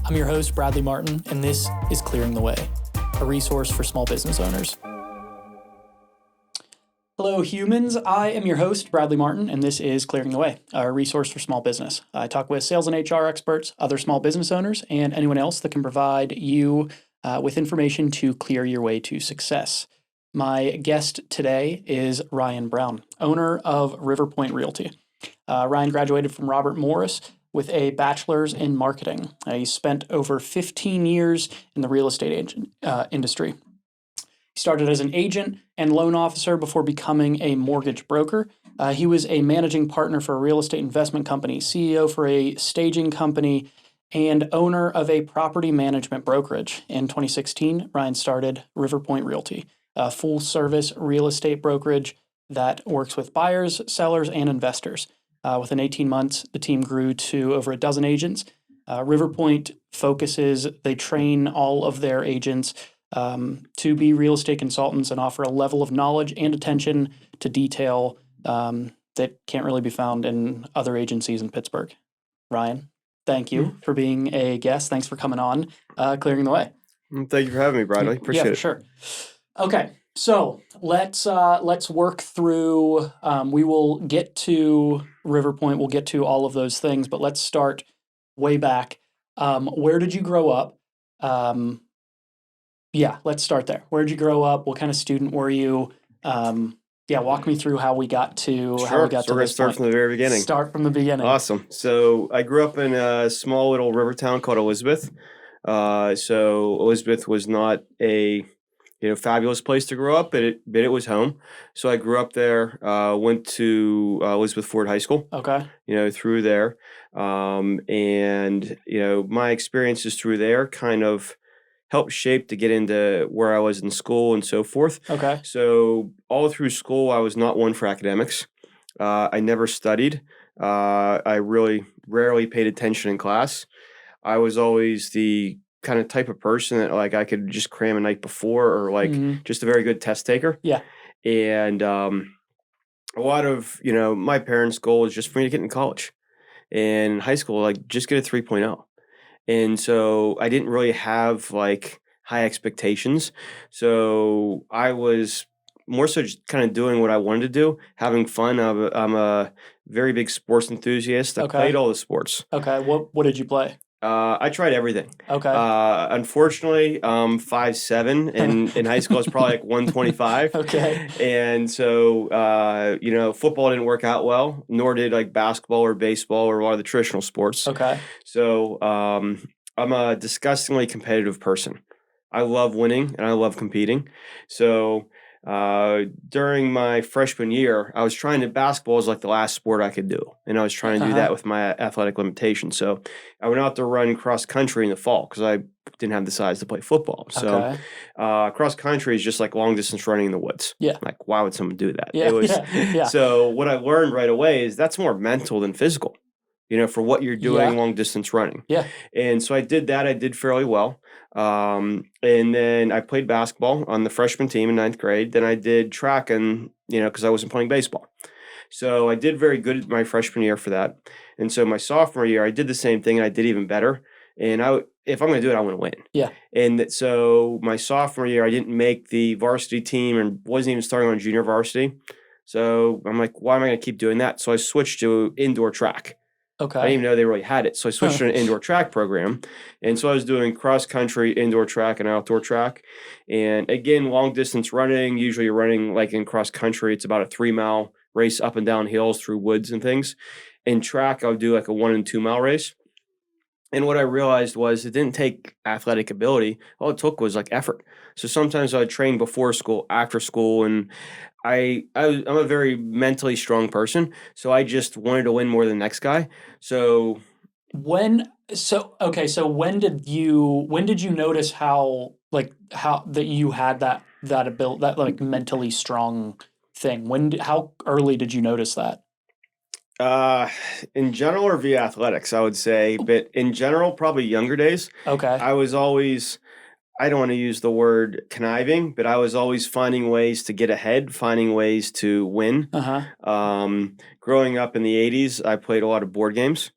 I'm your host, Bradley Martin, and this is Clearing the Way, a resource for small business owners. Hello, humans. I am your host, Bradley Martin, and this is Clearing the Way, a resource for small business. I talk with sales and HR experts, other small business owners, and anyone else that can provide you with information to clear your way to success. My guest today is Ryan Brown, owner of RiverPoint Realty. Ryan graduated from Robert Morris with a bachelor's in marketing. He spent over 15 years in the real estate industry. He started as an agent and loan officer before becoming a mortgage broker. He was a managing partner for a real estate investment company, CEO for a staging company, and owner of a property management brokerage. In 2016, Ryan started RiverPoint Realty, a full-service real estate brokerage that works with buyers, sellers, and investors. Within 18 months, the team grew to over a dozen agents. RiverPoint they train all of their agents to be real estate consultants and offer a level of knowledge and attention to detail that can't really be found in other agencies in Pittsburgh. Ryan, thank you for being a guest. Thanks for coming on Clearing the Way. Thank you for having me, Bradley. Appreciate it. Yeah, for sure. Okay, so let's work through. We will get to RiverPoint. We'll get to all of those things, but let's start way back. Where did you grow up? Let's start there. Where did you grow up? What kind of student were you? Walk me through how we got to Sure. how we got so to we're this going to start point. from the very beginning. Start from the beginning. Awesome. So I grew up in a small little river town called Elizabeth. So Elizabeth was not a fabulous place to grow up, but it was home. So I grew up there. Went to Elizabeth Ford High School. Okay. Through there, and my experiences through there kind of helped shape to get into where I was in school and so forth. Okay. So all through school, I was not one for academics. I never studied. I really rarely paid attention in class. I was always the kind of type of person that I could just cram a night before or just a very good test taker. Yeah. And a lot of, my parents' goal is just for me to get in college. And in high school, just get a 3.0. And so I didn't really have high expectations. So I was more so just kind of doing what I wanted to do, having fun. I'm a very big sports enthusiast. I played all the sports. Okay. What did you play? I tried everything. Okay. Unfortunately, 5'7", and in high school I was probably 125. Okay. And so, football didn't work out well, nor did basketball or baseball or a lot of the traditional sports. Okay. So, I'm a disgustingly competitive person. I love winning and I love competing. So, during my freshman year, I was basketball was the last sport I could do. And I was trying to do that with my athletic limitations. So I went out to run cross country in the fall because I didn't have the size to play football. So cross country is just long distance running in the woods. Yeah. Why would someone do that? Yeah. It was, yeah. So what I learned right away is that's more mental than physical, for what you're doing long distance running. Yeah. And so I did that. I did fairly well. And then I played basketball on the freshman team in 9th grade. Then I did track and, because I wasn't playing baseball. So I did very good my freshman year for that. And so my sophomore year, I did the same thing and I did even better. And if I'm going to do it, I want to win. Yeah. And so my sophomore year, I didn't make the varsity team and wasn't even starting on junior varsity. So I'm why am I going to keep doing that? So I switched to indoor track. Okay. I didn't even know they really had it. So I switched to an indoor track program. And so I was doing cross country, indoor track, and outdoor track. And again, long distance running, usually you're running in cross country, it's about a 3-mile race up and down hills through woods and things. In track, I would do a 1 and 2 mile race. And what I realized was it didn't take athletic ability. All it took was effort. So sometimes I would train before school, after school, and I'm a very mentally strong person. So I just wanted to win more than the next guy. So when did you notice how that you had that ability, that mentally strong thing? How early did you notice that? In general or via athletics, I would say, but in general, probably younger days. Okay. I was always, I don't want to use the word conniving, but I was always finding ways to get ahead, finding ways to win. Uh-huh. Growing up in the 80s, I played a lot of board games.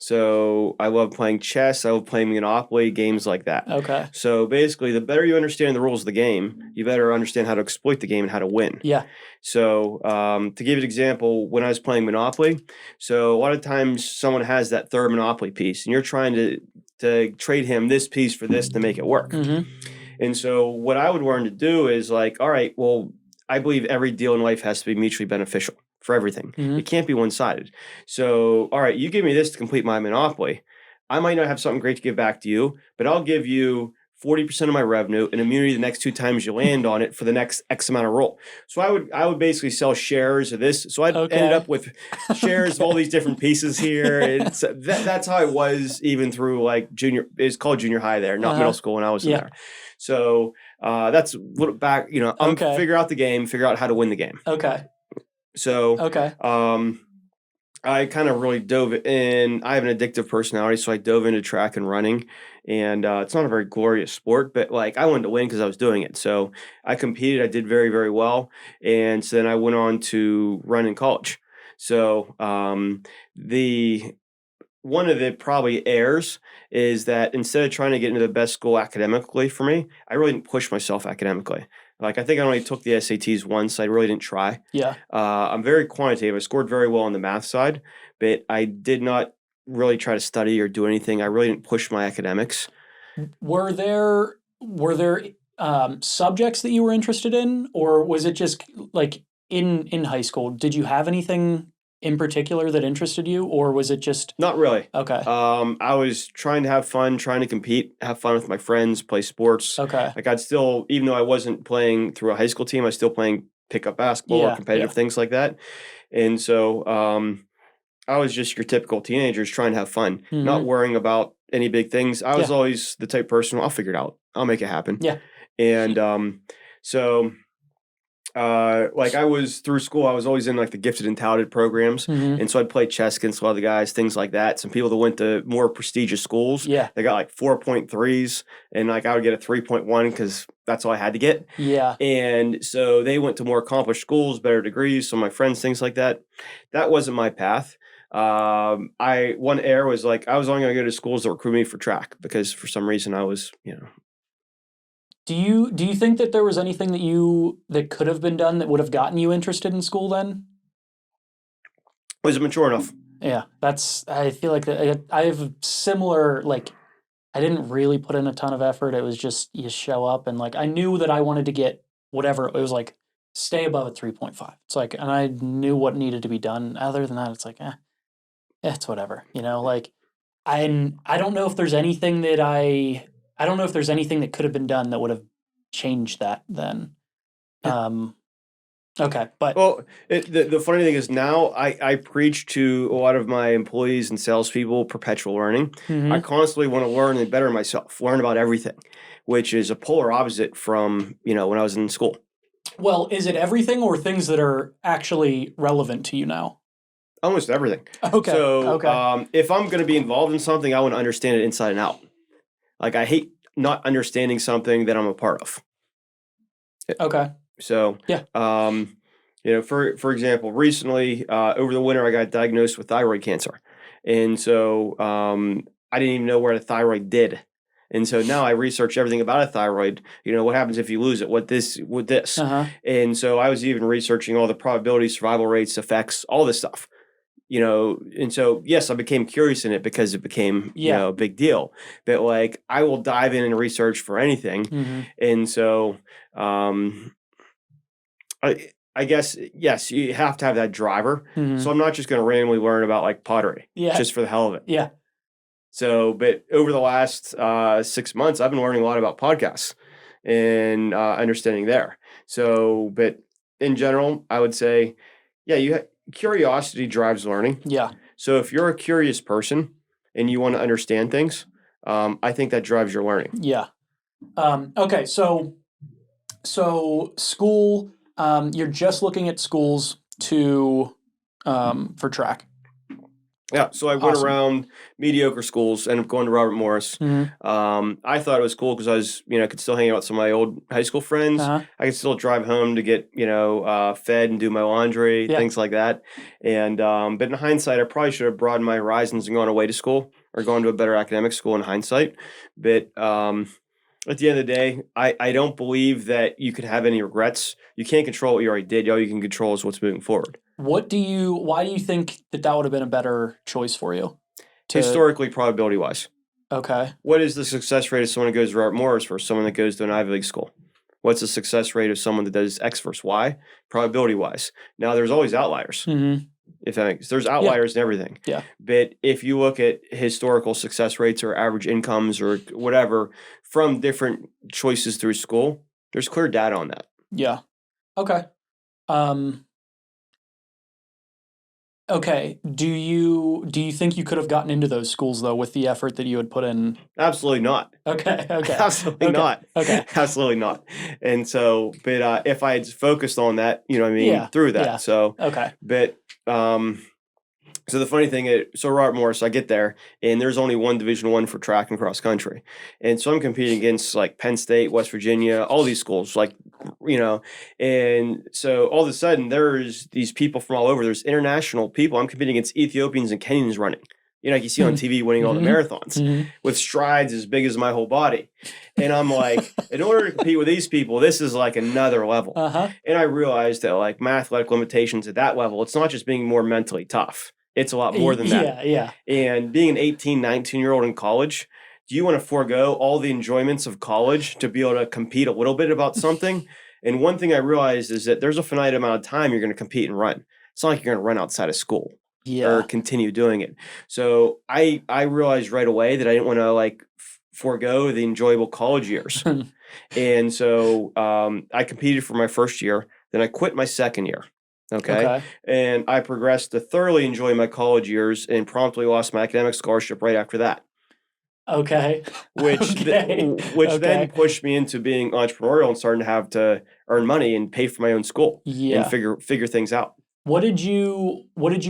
So I love playing chess. I love playing Monopoly, games like that. Okay. So basically, the better you understand the rules of the game, you better understand how to exploit the game and how to win. Yeah. So to give you an example, when I was playing Monopoly, so a lot of times someone has that third Monopoly piece, and you're trying to trade him this piece for this to make it work. Mm-hmm. And so what I would learn to do is like, all right, well, I believe every deal in life has to be mutually beneficial for everything. Mm-hmm. It can't be one-sided. So, all right, you give me this to complete my Monopoly. I might not have something great to give back to you, but I'll give you 40% of my revenue and immunity the next 2 times you land on it for the next X amount of roll. So I would basically sell shares of this. So I ended up with shares of all these different pieces here. It's that's how I was even through like it's called junior high there, not middle school when I was in there. So that's a little back, figure out the game, figure out how to win the game. Okay. So I kind of really dove in. I have an addictive personality, so I dove into track and running. And it's not a very glorious sport, but like I wanted to win because I was doing it. So I competed. I did very, very well. And so then I went on to run in college. So one of the probably errors is that instead of trying to get into the best school academically for me, I really didn't push myself academically. Like I think I only took the SATs once. I really didn't try. Yeah. I'm very quantitative. I scored very well on the math side, but I did not really try to study or do anything. I really didn't push my academics. Were there subjects that you were interested in, or was it just like in high school? Did you have anything in particular that interested you, or was it just not really? Okay. I was trying to have fun, trying to compete, have fun with my friends, play sports. Okay. Like I'd still, even though I wasn't playing through a high school team, I was still playing pickup basketball or competitive things like that. And so I was just your typical teenagers trying to have fun, not worrying about any big things. I was always the type of person, I'll figure it out. I'll make it happen. Yeah. And so like I was through school, I was always in like the gifted and talented programs. And so I'd play chess against a lot of the guys, things like that. Some people that went to more prestigious schools, they got like 4.3s and like I would get a 3.1 because that's all I had to get. Yeah. And so they went to more accomplished schools, better degrees. Some of my friends, things like that. That wasn't my path. One error was like, I was only going to go to schools that recruit me for track because for some reason I was, Do you think that there was anything that could have been done that would have gotten you interested in school then? Was it mature enough? Yeah, I feel like I have similar, like, I didn't really put in a ton of effort. It was just you show up and like I knew that I wanted to get whatever. It was like stay above a 3.5. It's like, and I knew what needed to be done. Other than that, it's like, it's whatever, like I don't know if there's anything that I don't know if there's anything that could have been done that would have changed that then. Okay, but well, the funny thing is now I preach to a lot of my employees and salespeople perpetual learning. I constantly want to learn and better myself, learn about everything, which is a polar opposite from when I was in school. Well, is it everything or things that are actually relevant to you now? Almost everything. Okay. So if I'm going to be involved in something, I want to understand it inside and out. Like I hate not understanding something that I'm a part of. Okay. So yeah. For example, recently over the winter I got diagnosed with thyroid cancer, and so I didn't even know where the thyroid did, and so now I research everything about a thyroid. What happens if you lose it? What this? And so I was even researching all the probabilities, survival rates, effects, all this stuff. And so, yes, I became curious in it because it became, a big deal. But like, I will dive in and research for anything. And so, I guess, yes, you have to have that driver. So I'm not just going to randomly learn about like pottery just for the hell of it. Yeah. So, but over the last 6 months, I've been learning a lot about podcasts and understanding there. So, but in general, I would say, curiosity drives learning. Yeah. So if you're a curious person and you want to understand things, I think that drives your learning. Yeah. Okay. So school, you're just looking at schools for track. Yeah, so I went Awesome. around mediocre schools, ended up going to Robert Morris. Mhm. I thought it was cool because I was, I could still hang out with some of my old high school friends. Uh-huh. I could still drive home to get, fed and do my laundry, Yeah. things like that. And but in hindsight, I probably should have broadened my horizons and gone away to school or gone to a better academic school in hindsight. But at the end of the day, I don't believe that you could have any regrets. You can't control what you already did. All you can control is what's moving forward. Why do you think that would have been a better choice for you? Historically, probability wise. Okay. What is the success rate of someone who goes to Robert Morris versus someone that goes to an Ivy League school? What's the success rate of someone that does X versus Y, probability wise? Now, there's always outliers. Mm-hmm. If that makes, there's outliers in everything. Yeah. But if you look at historical success rates or average incomes or whatever from different choices through school, there's clear data on that. Yeah. Okay. Okay. Do you think you could have gotten into those schools though with the effort that you had put in? Absolutely not. Okay. Okay. Absolutely not. Okay. Absolutely not. And so, but if I had focused on that, Yeah. through that. Yeah. So, Okay. but so the funny thing is, so Robert Morris, I get there, and there's only one Division I for track and cross country, and so I'm competing against like Penn State, West Virginia, all these schools, like and so all of a sudden there's these people from all over. There's international people. I'm competing against Ethiopians and Kenyans running. Like you see on TV winning all the marathons with strides as big as my whole body. And I'm like, in order to compete with these people, this is like another level. Uh-huh. And I realized that like my athletic limitations at that level, it's not just being more mentally tough. It's a lot more than that. Yeah. And being an 18, 19-year-old in college, do you want to forego all the enjoyments of college to be able to compete a little bit about something? And one thing I realized is that there's a finite amount of time you're going to compete and run. It's not like you're going to run outside of school. Or continue doing it. So I realized right away that I didn't want to like forego the enjoyable college years. And so I competed for my first year. Then I quit my second year. Okay. And I progressed to thoroughly enjoy my college years and promptly lost my academic scholarship right after that. Okay. Which then pushed me into being entrepreneurial and starting to have to earn money and pay for my own school and figure things out. What did you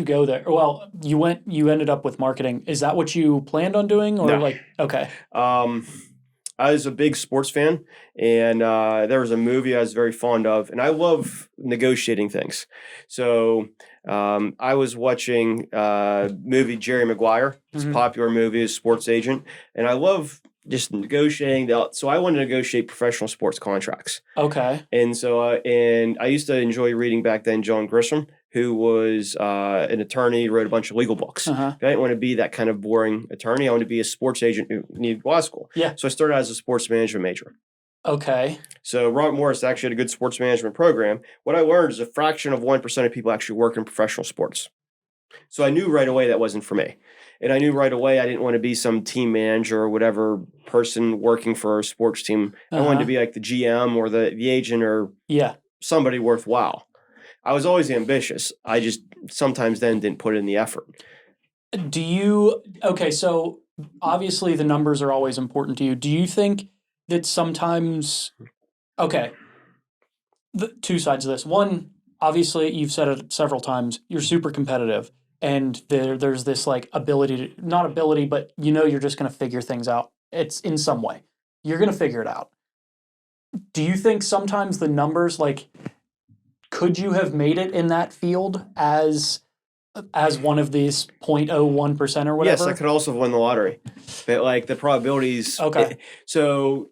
go there? Well, you ended up with marketing. Is that what you planned on doing, or No. okay? I was a big sports fan, and there was a movie I was very fond of, and I love negotiating things. So I was watching movie Jerry Maguire. It's a popular movie, a sports agent, and I love just negotiating. So I wanted to negotiate professional sports contracts. Okay. And so, and I used to enjoy reading back then John Grisham, who was an attorney, wrote a bunch of legal books. I didn't want to be that kind of boring attorney. I wanted to be a sports agent who needed law school. Yeah. So I started as a sports management major. Okay. So Robert Morris actually had a good sports management program. What I learned is a fraction of 1% of people actually work in professional sports. So I knew right away that wasn't for me. And I knew right away I didn't want to be some team manager or whatever person working for a sports team. I wanted to be like the GM or the agent or somebody worthwhile. I was always ambitious. I just sometimes then didn't put in the effort. So obviously the numbers are always important to you. Do you think that sometimes, the two sides of this. One, obviously you've said it several times, you're super competitive. And there's this like ability to, not ability, but you're just going to figure things out. It's in some way. You're going to figure it out. Do you think sometimes the numbers, like, could you have made it in that field as one of these 0.01% or whatever? Yes, I could also have won the lottery. But like the probabilities. Okay. So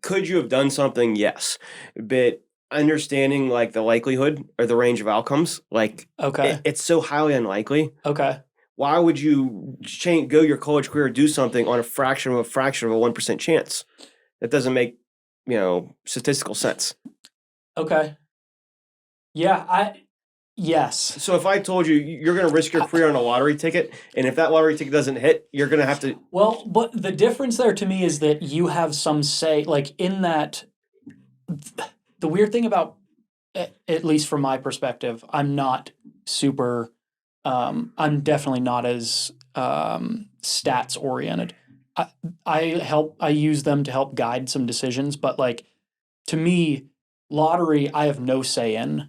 could you have done something? Yes. But understanding like the likelihood or the range of outcomes, like it's so highly unlikely. Okay. Why would you go your college career, do something on a fraction of a 1% chance? That doesn't make, statistical sense. Okay. Yeah, yes. So if I told you you're going to risk your career on a lottery ticket, and if that lottery ticket doesn't hit, you're going to have to. Well, but the difference there to me is that you have some say, like in that. The weird thing about, at least from my perspective, I'm not super. I'm definitely not as stats oriented. I use them to help guide some decisions, but like to me, lottery I have no say in.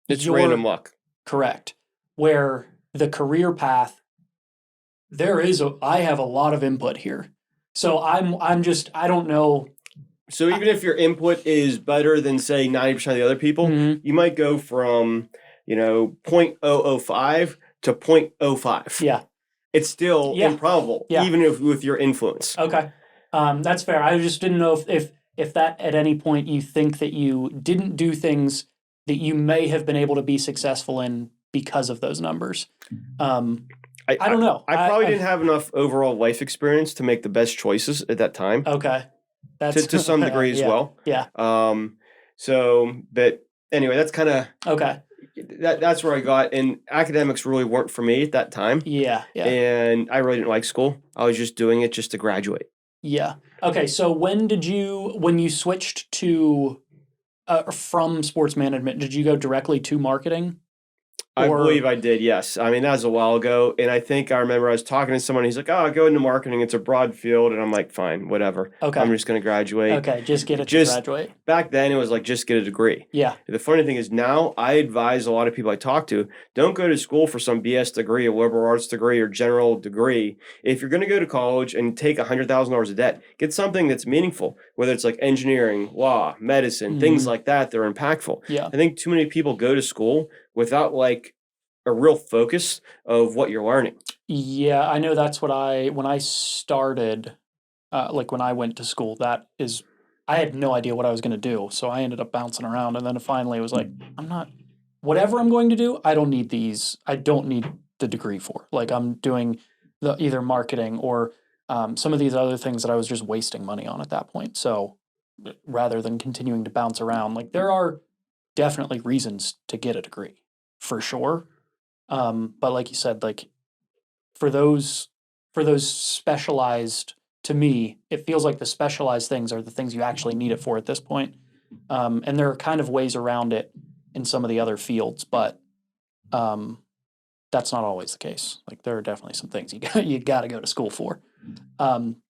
It's random luck. Correct. Where the career path, I have a lot of input here. So I don't know. So even if your input is better than say 90% of the other people, Mhm. you might go from, 0.005 to 0.05. Yeah. It's still Yeah. improbable, Yeah. even if with your influence. Okay. That's fair. I just didn't know if that at any point you think that you didn't do things that you may have been able to be successful in because of those numbers. I don't know. I probably didn't have enough overall life experience to make the best choices at that time. Okay. That's to some degree as yeah, well. Yeah. But anyway, that's kind of Okay. that's where I got. And academics really weren't for me at that time. Yeah. Yeah. And I really didn't like school. I was just doing it just to graduate. Yeah. Okay. So when you switched to from sports management, did you go directly to marketing? I Or believe I did, yes. I mean, that was a while ago. And I think I remember I was talking to someone. He's like, oh, go into marketing. It's a broad field. And I'm like, fine, whatever. okay. I'm just going to graduate. Okay. Just get it to graduate. Back then, it was like, just get a degree. Yeah. The funny thing is now I advise a lot of people I talk to, don't go to school for some BS degree, a liberal arts degree, or general degree. If you're going to go to college and take $100,000 of debt, get something that's meaningful, whether it's like engineering, law, medicine, things like that that are impactful. Yeah. I think too many people go to school without like a real focus of what you're learning. Yeah, I know that's what when I started, like when I went to school, I had no idea what I was going to do. So I ended up bouncing around. And then finally it was like, whatever I'm going to do, I don't need the degree for. Like I'm doing either marketing or some of these other things that I was just wasting money on at that point. So rather than continuing to bounce around, like there are definitely reasons to get a degree for sure. But like you said, like for those specialized, to me, it feels like the specialized things are the things you actually need it for at this point. And there are kind of ways around it in some of the other fields, but that's not always the case. Like there are definitely some things you got to go to school for.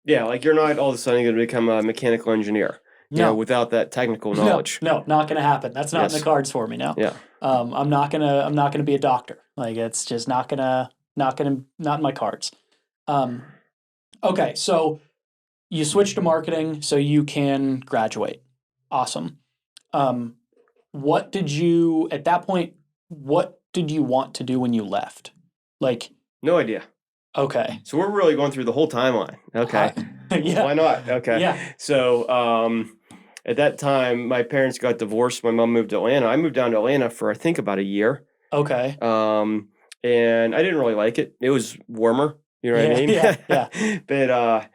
Yeah, like you're not all of a sudden going to become a mechanical engineer. No. Without that technical knowledge. No, not going to happen. That's not in the cards for me now. Yeah. I'm not gonna be a doctor. Like it's just not in my cards. Okay, so you switch to marketing so you can graduate. Awesome. What did you want to do when you left? Like no idea. Okay. So we're really going through the whole timeline. Okay. Yeah. Why not? Okay. Yeah. So at that time, my parents got divorced. My mom moved to Atlanta. I moved down to Atlanta for I think about a year. Okay. And I didn't really like it. It was warmer. You know what I mean? Yeah. But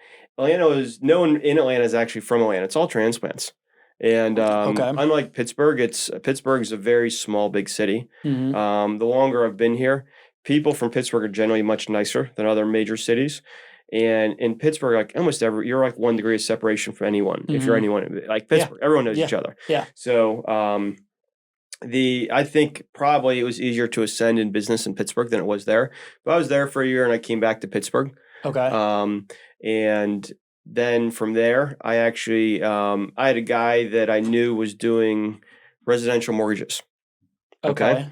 no one in Atlanta is actually from Atlanta. It's all transplants. And unlike Pittsburgh, Pittsburgh's a very small, big city. Mm-hmm. The longer I've been here, people from Pittsburgh are generally much nicer than other major cities. And in Pittsburgh, like almost you're like 1 degree of separation from anyone. If you're anyone like Pittsburgh, everyone knows each other. Yeah. So I think probably it was easier to ascend in business in Pittsburgh than it was there. But I was there for a year and I came back to Pittsburgh. Okay. And then from there, I actually I had a guy that I knew was doing residential mortgages. Okay.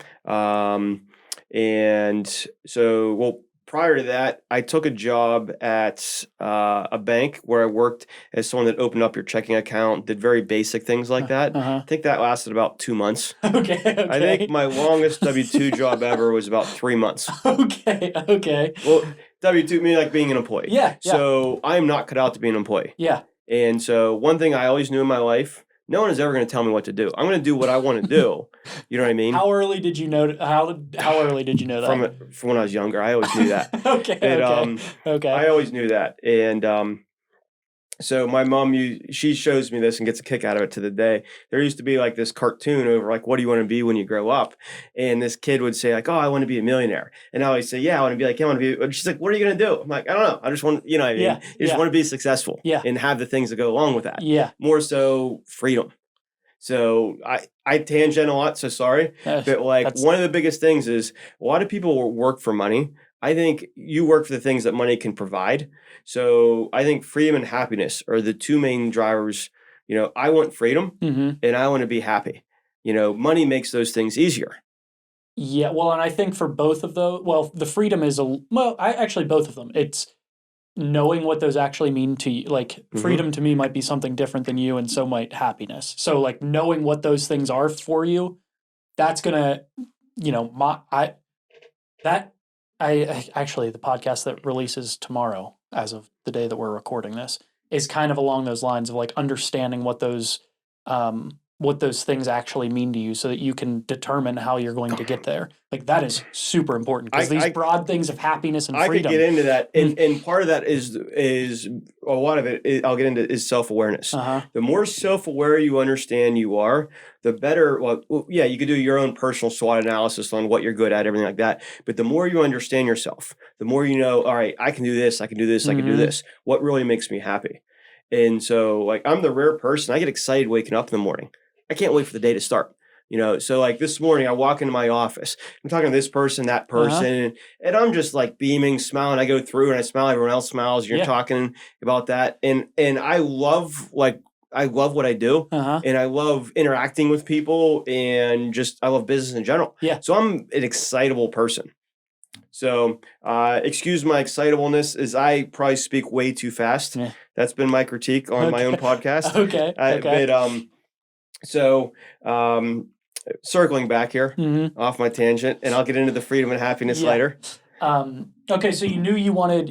And so, prior to that, I took a job at a bank where I worked as someone that opened up your checking account, did very basic things like that. I think that lasted about 2 months. Okay. I think my longest W-2 job ever was about 3 months. Okay. Well, W-2 meaning like being an employee. Yeah. So I'm not cut out to be an employee. Yeah. And so one thing I always knew in my life, no one is ever going to tell me what to do. I'm going to do what I want to do. You know what I mean? How early did you know? How early did you know that? From when I was younger, I always knew that. Okay. I always knew that, and so my mom, she shows me this and gets a kick out of it to the day. There used to be like this cartoon over like, what do you want to be when you grow up? And this kid would say like, oh, I want to be a millionaire. And I always say, yeah, I want to be like, I want to be. And she's like, what are you going to do? I'm like, I don't know. I just want, you know what I mean? Yeah. You just want to be successful and have the things that go along with that. Yeah. More so freedom. So I tangent a lot, so sorry. But like one of the biggest things is a lot of people work for money. I think you work for the things that money can provide. So I think freedom and happiness are the two main drivers. You know, I want freedom and I want to be happy. You know, money makes those things easier. Yeah, well, and I think for both of those, well, the freedom is actually both of them. It's knowing what those actually mean to you. Like Hmm. freedom to me might be something different than you, and so might happiness. So like knowing what those things are for you, that's gonna, you know, that I actually the podcast that releases tomorrow, as of the day that we're recording this, is kind of along those lines of like understanding what those things actually mean to you so that you can determine how you're going to get there. Like that is super important because these I broad things of happiness and I could get freedom. into that, Mm. and part of that is a lot of it. I'll get into is self awareness. Uh-huh. The more self aware you understand you are, the better. Well, yeah, you could do your own personal SWOT analysis on what you're good at, everything like that. But the more you understand yourself, the more you know. All right, I can do this. I can do this. I can do Mm-hmm. this. What really makes me happy? And so, like, I'm the rare person. I get excited waking up in the morning. I can't wait for the day to start. So like this morning, I walk into my office. I'm talking to this person, that Uh-huh. person, and I'm just like beaming, smiling. I go through and I smile. Everyone else smiles. You're Yeah. talking about that, and I love what I do, Uh-huh. and I love interacting with people, and just I love business in general. Yeah. So I'm an excitable person. So excuse my excitableness, as I probably speak way too fast. Yeah. That's been my critique on my own Okay. podcast. Okay. Okay. But so, um, circling back here Mm-hmm. off my tangent, and I'll get into the freedom and happiness Yeah. later. Okay, so you knew you wanted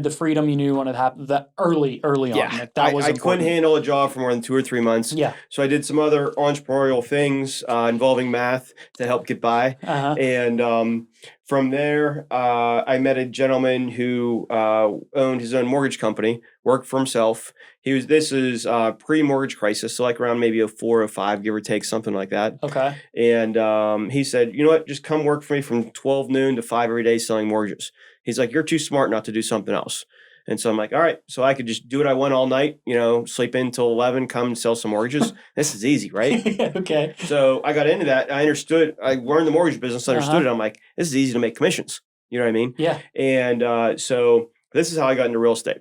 the freedom, you knew you wanted that early Yeah, on. Like that was I couldn't important. handle a job for more than 2 or 3 months. Yeah. So I did some other entrepreneurial things involving math to help get by. Uh-huh. And from there, I met a gentleman who owned his own mortgage company, worked for himself. This is pre-mortgage crisis, so like around maybe a 4 or 5, give or take, something like that. Okay. And he said, you know what, just come work for me from 12 noon to 5 every day selling mortgages. He's like, you're too smart not to do something else. And so I'm like, all right, so I could just do what I want all night, sleep in till 11, come and sell some mortgages. This is easy, right? Okay. So I got into that. I learned the mortgage business, understood Uh-huh. it. I'm like, this is easy to make commissions. You know what I mean? Yeah. And so this is how I got into real estate.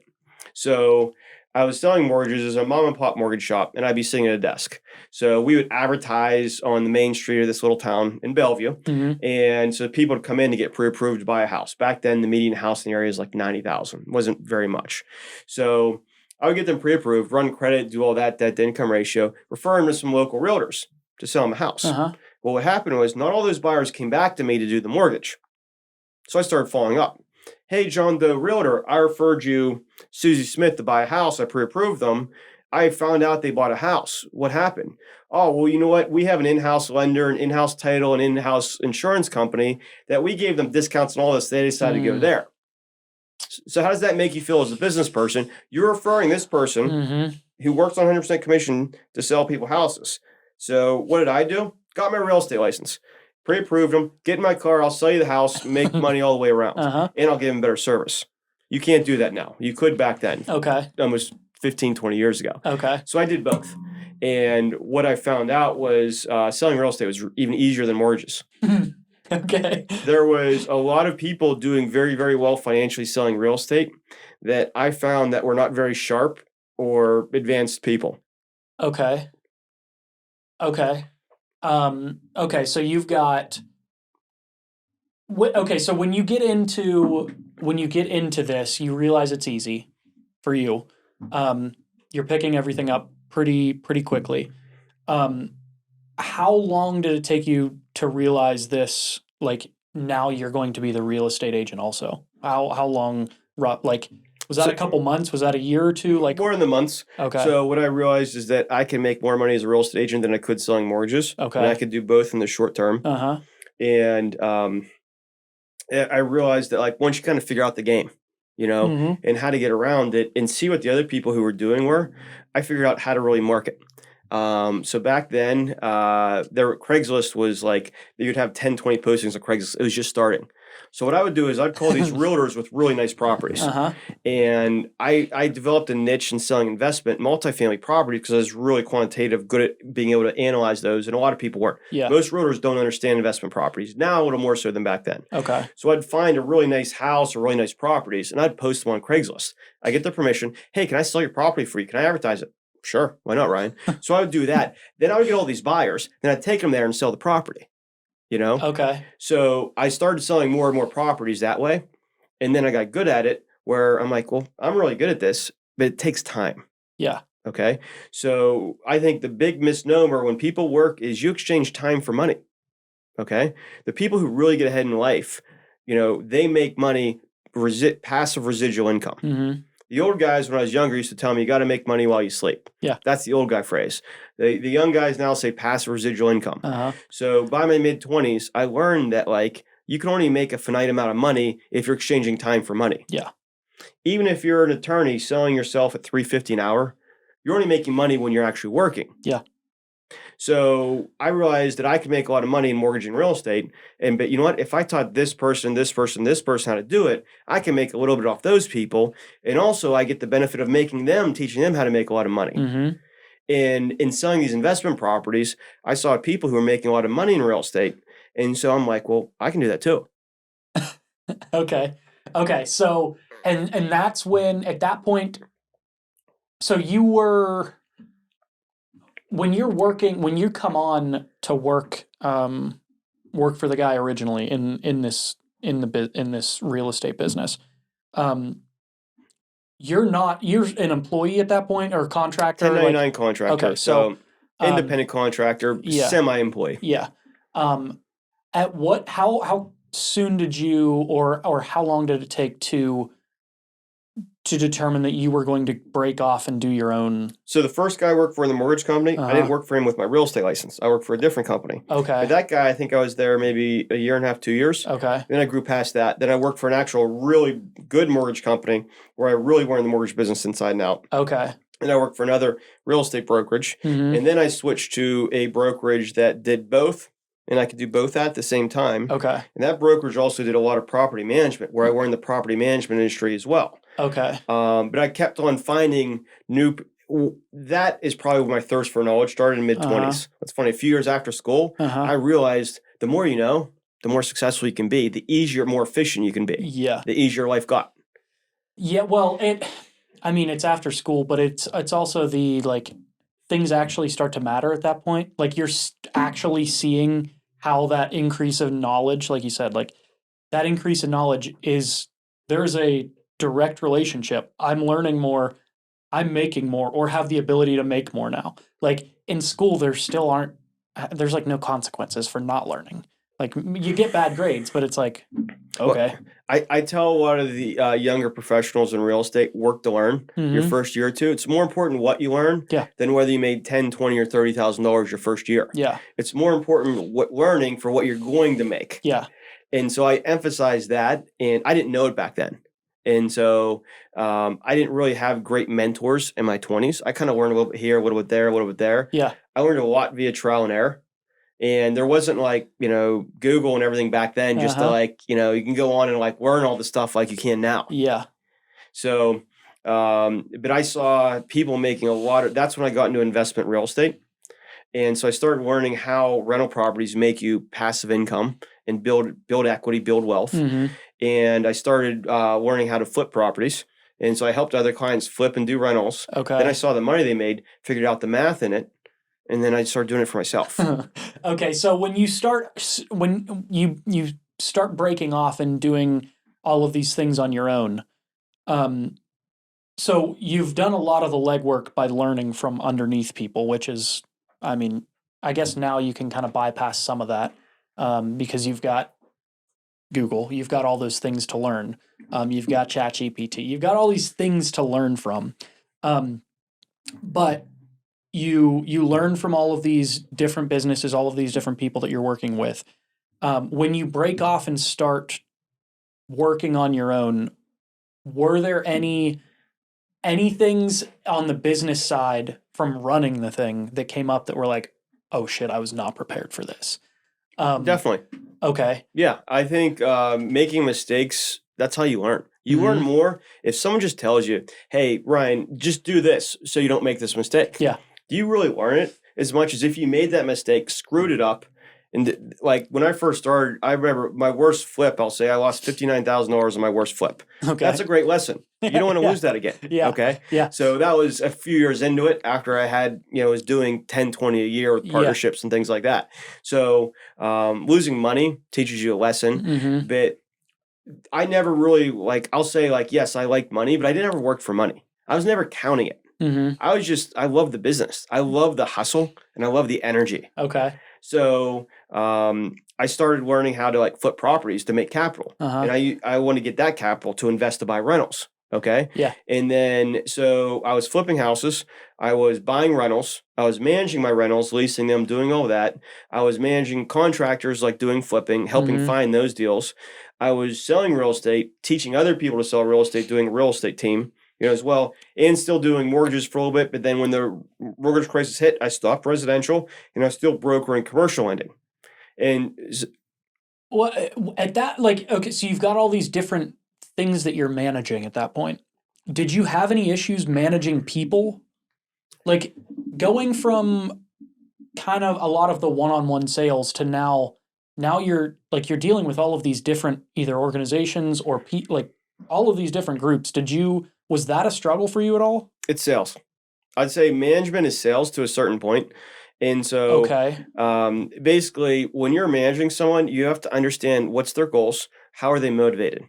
So I was selling mortgages as a mom and pop mortgage shop, and I'd be sitting at a desk. So we would advertise on the main street of this little town in Bellevue. Mm-hmm. And so people would come in to get pre-approved to buy a house. Back then, the median house in the area is like 90,000. Wasn't very much. So I would get them pre-approved, run credit, do all that, debt to income ratio, refer them to some local realtors to sell them a house. Uh-huh. Well, what happened was not all those buyers came back to me to do the mortgage. So I started following up. Hey, John, the realtor, I referred you Susie Smith to buy a house. I pre-approved them. I found out they bought a house. What happened? Oh, well, you know what? We have an in-house lender, an in-house title, an in-house insurance company that we gave them discounts and all this. They decided to go there. So how does that make you feel as a business person? You're referring this person Mm-hmm. who works on 100% commission to sell people houses. So what did I do? Got my real estate license. Pre-approved them, get in my car, I'll sell you the house, make money all the way around, Uh-huh. and I'll give them better service. You can't do that now. You could back then, Okay. almost 15, 20 years ago. Okay. So I did both. And what I found out was selling real estate was even easier than mortgages. Okay. There was a lot of people doing very, very well financially selling real estate that I found that were not very sharp or advanced people. Okay. Okay. Okay, so you've got okay, so when you get into this, you realize it's easy for you. You're picking everything up pretty quickly. How long did it take you to realize this? Like now you're going to be the real estate agent also. How long? Like was that So- a couple months? Was that a year or two? Like More in the months. okay. So what I realized is that I can make more money as a real estate agent than I could selling mortgages. Okay. And I could do both in the short term. Uh-huh. And I realized that like once you kind of figure out the game, Mm-hmm. and how to get around it and see what the other people who were doing were, I figured out how to really market. So back then, Craigslist was like you'd have 10, 20 postings on Craigslist. It was just starting. So what I would do is I'd call these realtors with really nice properties. Uh-huh. And I developed a niche in selling investment multifamily property because I was really quantitative, good at being able to analyze those. And a lot of people weren't. Yeah. Most realtors don't understand investment properties now, a little more so than back then. Okay. So I'd find a really nice house or really nice properties and I'd post them on Craigslist. I get the permission. Hey, can I sell your property for you? Can I advertise it? Sure. Why not, Ryan? So I would do that. Then I would get all these buyers. Then I'd take them there and sell the property. you know? Okay. So I started selling more and more properties that way. And then I got good at it where I'm like, well, I'm really good at this, but it takes time. Yeah. Okay. So I think the big misnomer when people work is you exchange time for money. Okay. The people who really get ahead in life, they make money, passive residual income. Mm-hmm. The old guys, when I was younger, used to tell me you got to make money while you sleep. Yeah. That's the old guy phrase. The young guys now say passive residual income. Uh-huh. So by my mid-20s, I learned that you can only make a finite amount of money if you're exchanging time for money. Yeah. Even if you're an attorney selling yourself at $350 an hour, you're only making money when you're actually working. Yeah. So I realized that I could make a lot of money in mortgage and real estate. But you know what? If I taught this person how to do it, I can make a little bit off those people. And also I get the benefit of teaching them how to make a lot of money. Mm-hmm. And in selling these investment properties, I saw people who were making a lot of money in real estate. And so I'm like, well, I can do that too. Okay. So, and that's when, at that point, so you were, when you come on to work for the guy originally in this real estate business, you're an employee at that point or a contractor? 1099 contractor. Okay, so independent contractor, semi-employee. Yeah. How soon did you, or how long did it take to determine that you were going to break off and do your own? So the first guy I worked for in the mortgage company, I didn't work for him with my real estate license. I worked for a different company. Okay. But that guy, I think I was there maybe a year and a half, 2 years. Okay. Then I grew past that. Then I worked for an actual really good mortgage company where I really learned the mortgage business inside and out. Okay. And I worked for another real estate brokerage. Mm-hmm. And then I switched to a brokerage that did both. And I could do both at the same time. Okay. And that brokerage also did a lot of property management, where I learned the property management industry as well. Okay. But I kept on finding that is probably when my thirst for knowledge started in mid-20s. That's funny. A few years after school, I realized the more you know, the more successful you can be, the easier, more efficient you can be. Yeah. The easier life got. Yeah. Well, it's after school, but it's also the, things actually start to matter at that point. You're actually seeing how that increase of knowledge, like you said, that increase in knowledge there's a direct relationship. I'm learning more, I'm making more, or have the ability to make more now. In school, there's no consequences for not learning. You get bad grades, but it's okay. Well, I tell a lot of the younger professionals in real estate, work to learn your first year or two. It's more important what you learn than whether you made $10,000, $20,000, or $30,000 your first year. Yeah. It's more important learning for what you're going to make. Yeah. And so I emphasize that, and I didn't know it back then. And so I didn't really have great mentors in my 20s. I kind of learned a little bit here, a little bit there, a little bit there. Yeah. I learned a lot via trial and error. And there wasn't Google and everything back then, just to you can go on and learn all the stuff like you can now. Yeah. So, but I saw people making that's when I got into investment real estate. And so I started learning how rental properties make you passive income and build equity, build wealth. Mm-hmm. And I started learning how to flip properties. And so I helped other clients flip and do rentals. Okay. Then I saw the money they made, figured out the math in it. And then I started doing it for myself. Okay, so when you start breaking off and doing all of these things on your own, so you've done a lot of the legwork by learning from underneath people, which is, I guess now you can kind of bypass some of that because you've got Google, you've got all those things to learn, you've got ChatGPT, you've got all these things to learn from, but you learn from all of these different businesses, all of these different people that you're working with. When you break off and start working on your own, were there any things on the business side from running the thing that came up that were oh shit, I was not prepared for this? Definitely. Okay. Yeah, I think making mistakes, that's how you learn. You learn more if someone just tells you, hey, Ryan, just do this so you don't make this mistake. Yeah. Do you really learn it as much as if you made that mistake, screwed it up, And like when I first started, I remember my worst flip, I'll say I lost $59,000 on my worst flip. Okay. That's a great lesson. You don't want to lose that again. Yeah. Okay. Yeah. So that was a few years into it after I had, was doing 10, 20 a year with partnerships and things like that. So losing money teaches you a lesson, but I never really I'll say yes, I like money, but I didn't ever work for money. I was never counting it. I love the business. I love the hustle and I love the energy. Okay. So I started learning how to flip properties to make capital, and I want to get that capital to invest to buy rentals. Okay. Yeah. And then so I was flipping houses. I was buying rentals. I was managing my rentals, leasing them, doing all that. I was managing contractors, doing flipping, helping find those deals. I was selling real estate, teaching other people to sell real estate, doing a real estate team. As well, and still doing mortgages for a little bit. But then when the mortgage crisis hit, I stopped residential and I was still brokering commercial lending. And well, at that, okay, so you've got all these different things that you're managing at that point. Did you have any issues managing people? Going from kind of a lot of the one-on-one sales to now you're dealing with all of these different either organizations or all of these different groups. Was that a struggle for you at all? It's sales. I'd say management is sales to a certain point. And so basically, when you're managing someone, you have to understand what's their goals. How are they motivated?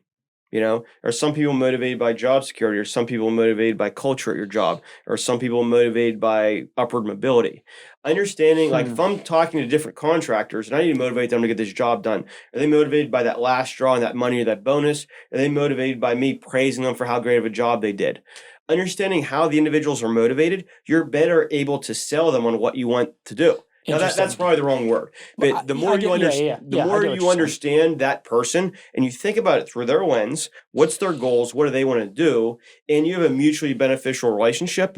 Are some people motivated by job security, or some people motivated by culture at your job, or some people motivated by upward mobility. Understanding, if I'm talking to different contractors and I need to motivate them to get this job done, are they motivated by that last draw and that money or that bonus? Are they motivated by me praising them for how great of a job they did? Understanding how the individuals are motivated, you're better able to sell them on what you want to do. Now that's probably the wrong word, but the more you understand that person and you think about it through their lens, what's their goals, what do they want to do, and you have a mutually beneficial relationship,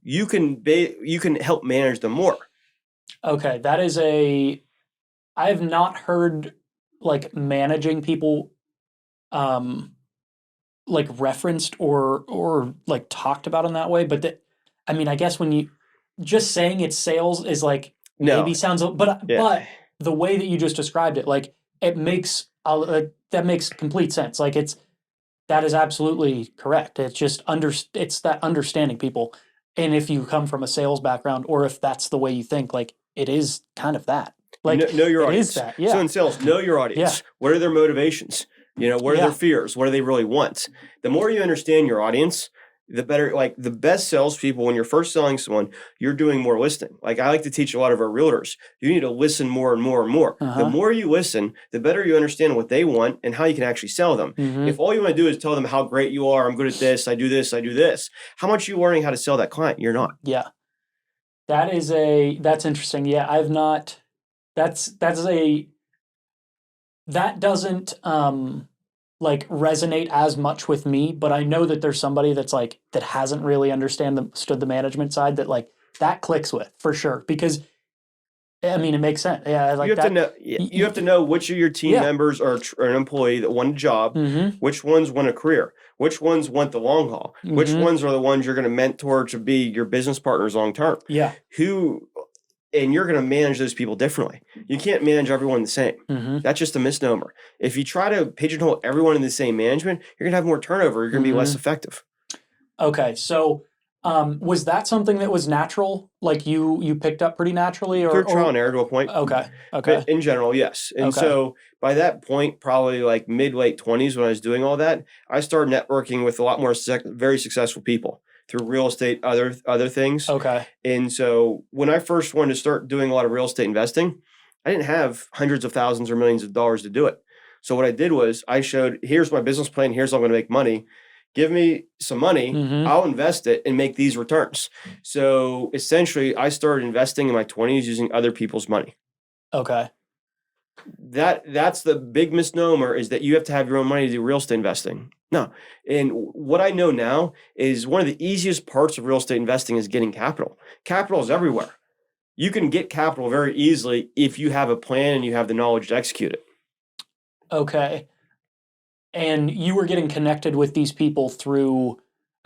you can help manage them more. Okay, that is I have not heard managing people referenced or talked about in that way, but I guess when you just saying it's sales is maybe sounds, but the way that you just described it, it makes that makes complete sense. That is absolutely correct. It's just it's that understanding people, and if you come from a sales background or if that's the way you think, it is kind of that. Know your audience. Is that, yeah. So in sales, know your audience. Yeah. What are their motivations? What are their fears? What do they really want? The more you understand your audience, the better. The best salespeople, when you're first selling someone, you're doing more listening. I like to teach a lot of our realtors. You need to listen more and more and more. The more you listen, the better you understand what they want and how you can actually sell them. If all you want to do is tell them how great you are, I'm good at this, I do this, how much are you learning how to sell that client? You're not. Yeah. That's interesting. Yeah, I've not. That doesn't resonate as much with me, but I know that there's somebody that's that hasn't really understood the management side that clicks with for sure, because it makes sense. Yeah, you have to know which of your team members are an employee that want a job, which ones want a career, which ones want the long haul, which ones are the ones you're going to mentor to be your business partners long term. Yeah. And you're going to manage those people differently. You can't manage everyone the same. That's just a misnomer. If you try to pigeonhole everyone in the same management, you're going to have more turnover. You're going to be less effective. Okay. So was that something that was natural? You picked up pretty naturally? Through trial and error to a point. Okay. But in general, yes. And so by that point, probably mid-late 20s when I was doing all that, I started networking with a lot more very successful people through real estate, other things. Okay. And so when I first wanted to start doing a lot of real estate investing, I didn't have hundreds of thousands or millions of dollars to do it. So what I did was I showed, here's my business plan, here's how I'm going to make money. Give me some money, I'll invest it and make these returns. So essentially, I started investing in my 20s using other people's money. Okay. That's the big misnomer, is that you have to have your own money to do real estate investing. No. And what I know now is one of the easiest parts of real estate investing is getting capital. Capital is everywhere. You can get capital very easily if you have a plan and you have the knowledge to execute it. Okay. And you were getting connected with these people through,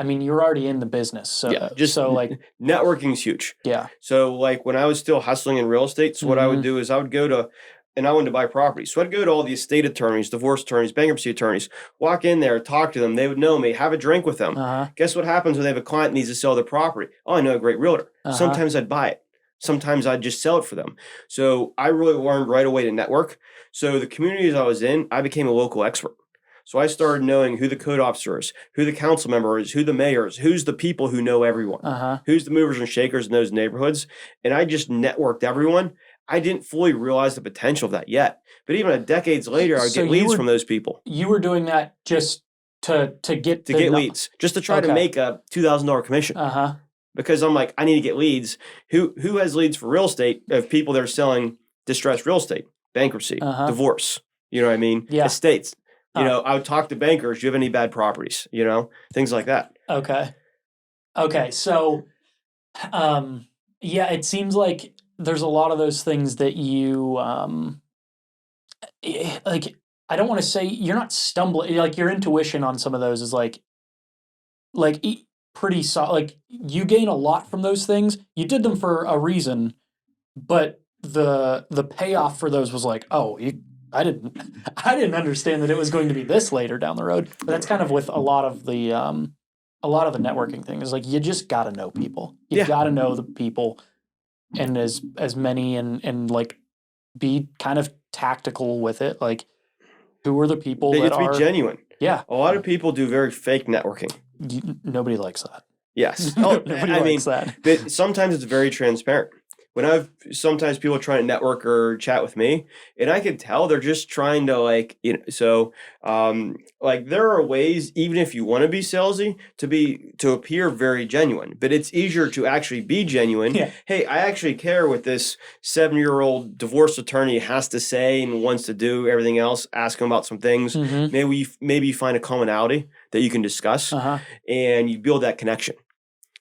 you're already in the business. So, networking is huge. Yeah. So when I was still hustling in real estate, so what I would do is I would go to and I wanted to buy property. So I'd go to all the estate attorneys, divorce attorneys, bankruptcy attorneys, walk in there, talk to them. They would know me, have a drink with them. Guess what happens when they have a client that needs to sell their property? Oh, I know a great realtor. Sometimes I'd buy it. Sometimes I'd just sell it for them. So I really learned right away to network. So the communities I was in, I became a local expert. So I started knowing who the code officer is, who the council member is, who the mayor is, who's the people who know everyone, who's the movers and shakers in those neighborhoods. And I just networked everyone. I didn't fully realize the potential of that yet. But even decades later, I would get leads from those people. You were doing that just to get leads, just to try to make a $2,000 commission. Because I'm like, I need to get leads. Who has leads for real estate of people that are selling distressed real estate, bankruptcy, divorce, you know what I mean? Estates. You know, I would talk to bankers. Do you have any bad properties? You know, things like that. Okay. So, it seems like there's a lot of those things that you, like, I don't want to say you're not stumbling, like your intuition on some of those is like pretty solid. Like you gain a lot from those things. You did them for a reason, but the payoff for those was like, I didn't understand that it was going to be this later down the road. But that's kind of with a lot of the networking thing is like you just got to know people. You got to know the people, and as many and like be kind of tactical with it. Like who are the people they that get to be genuine? Yeah, a lot of people do very fake networking. Nobody likes that. Yes, nobody likes that. But sometimes it's very transparent. When sometimes people try to network or chat with me, and I can tell they're just trying to like, you know, so like there are ways, even if you want to be salesy, to appear very genuine, but it's easier to actually be genuine. Yeah. Hey, I actually care what this 7-year-old divorce attorney has to say and wants to do. Everything else, ask him about some things. Maybe you find a commonality that you can discuss, and you build that connection.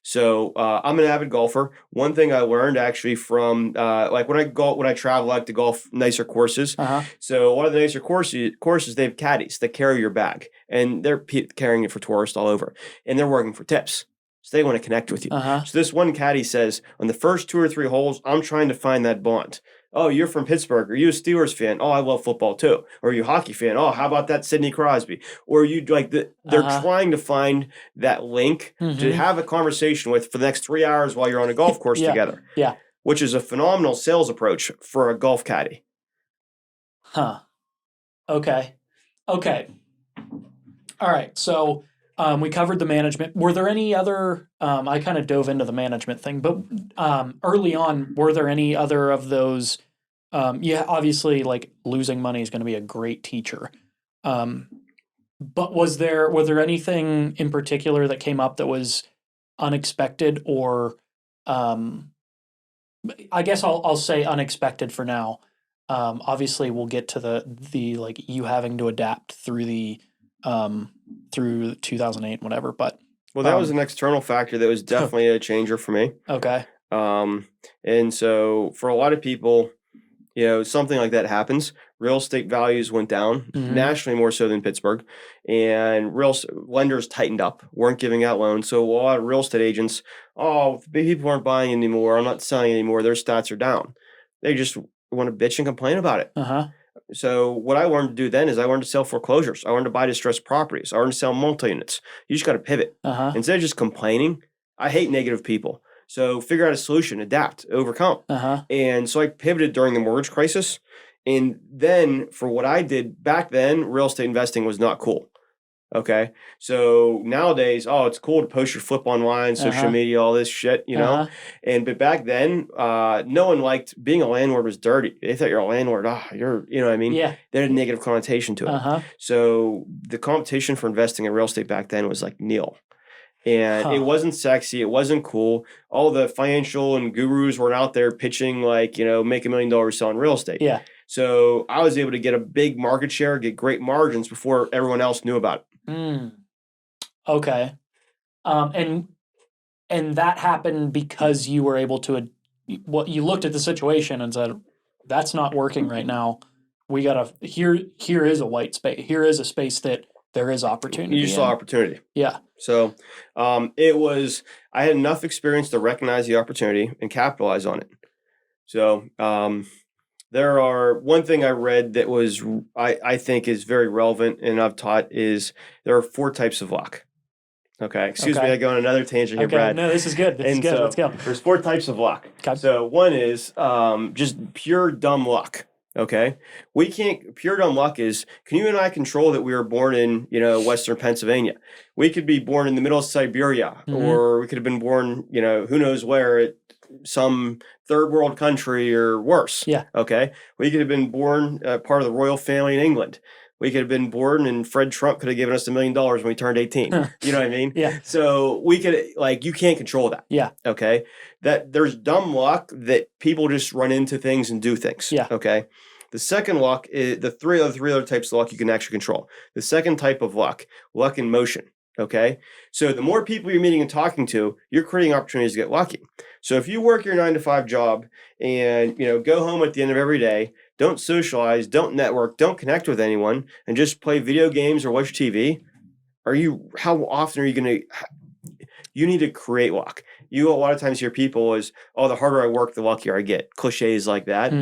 So I'm an avid golfer. One thing I learned actually from like when I travel, I like to golf nicer courses. So one of the nicer courses, they have caddies that carry your bag, and they're carrying it for tourists all over, and they're working for tips. So they want to connect with you. So this one caddy says, on the first 2 or 3 holes, I'm trying to find that bond. Oh, you're from Pittsburgh. Are you a Steelers fan? Oh, I love football too. Or are you a hockey fan? Oh, how about that Sidney Crosby? Or you like they're trying to find that link to have a conversation with for the next 3 hours while you're on a golf course together. Yeah. Which is a phenomenal sales approach for a golf caddy. Okay. All right. So we covered the management. Were there any other, I kind of dove into the management thing, but early on, were there any other of those? Obviously, like losing money is going to be a great teacher. But was there anything in particular that came up that was unexpected, or I guess I'll say unexpected for now. Obviously, we'll get to the like you having to adapt through through 2008, whatever. But that was an external factor that was definitely a changer for me. Okay. And so for a lot of people, you know, something like that happens. Real estate values went down nationally, more so than Pittsburgh, and lenders tightened up, weren't giving out loans. So a lot of real estate agents, people aren't buying anymore. I'm not selling anymore. Their stats are down. They just want to bitch and complain about it. So what I learned to do then is I learned to sell foreclosures. I learned to buy distressed properties. I learned to sell multi-units. You just got to pivot. Instead of just complaining, I hate negative people. So figure out a solution, adapt, overcome. And so I pivoted during the mortgage crisis. And then for what I did back then, real estate investing was not cool. Okay. So nowadays, it's cool to post your flip online, social media, all this shit, you know? But back then, no one liked being a landlord was dirty. They thought you're a landlord. You're, you know what I mean? Yeah. They had a negative connotation to it. So the competition for investing in real estate back then was like nil. And it wasn't sexy. It wasn't cool. All the financial and gurus were out there pitching like, you know, make $1 million selling real estate. Yeah. So I was able to get a big market share, get great margins before everyone else knew about it. Okay. And that happened because you were able to, you looked at the situation and said, that's not working right now. We gotta, here is a white space. Here is a space that there is opportunity. You saw opportunity. Yeah. So I had enough experience to recognize the opportunity and capitalize on it. So There are one thing I read that was I think is very relevant and I've taught is there are 4 types of luck. Okay, excuse me, Okay. I go on another tangent here, Okay. Brad. No, this is good. This is And good. so Let's go. there's 4 types of luck. Okay. So one is just pure dumb luck. Okay, we can't. Pure dumb luck is, can you and I control that we were born in Western Pennsylvania? We could be born in the middle of Siberia, or we could have been born who knows where, at some third world country or worse. Yeah. Okay, we could have been born part of the royal family in England. We could have been born and Fred Trump could have given us $1 million when we turned 18. You know what I mean? Yeah. So we could, you can't control that. Yeah. Okay. That there's dumb luck that people just run into things and do things. Yeah. Okay. The second luck is the three other types of luck you can actually control. The second type of luck in motion. Okay. So the more people you're meeting and talking to, you're creating opportunities to get lucky. So if you work your 9-to-5 job and, go home at the end of every day, don't socialize, don't network, don't connect with anyone, and just play video games or watch TV, how often are you going to, you need to create luck. You a lot of times hear people is, oh, the harder I work, the luckier I get. Cliches like that.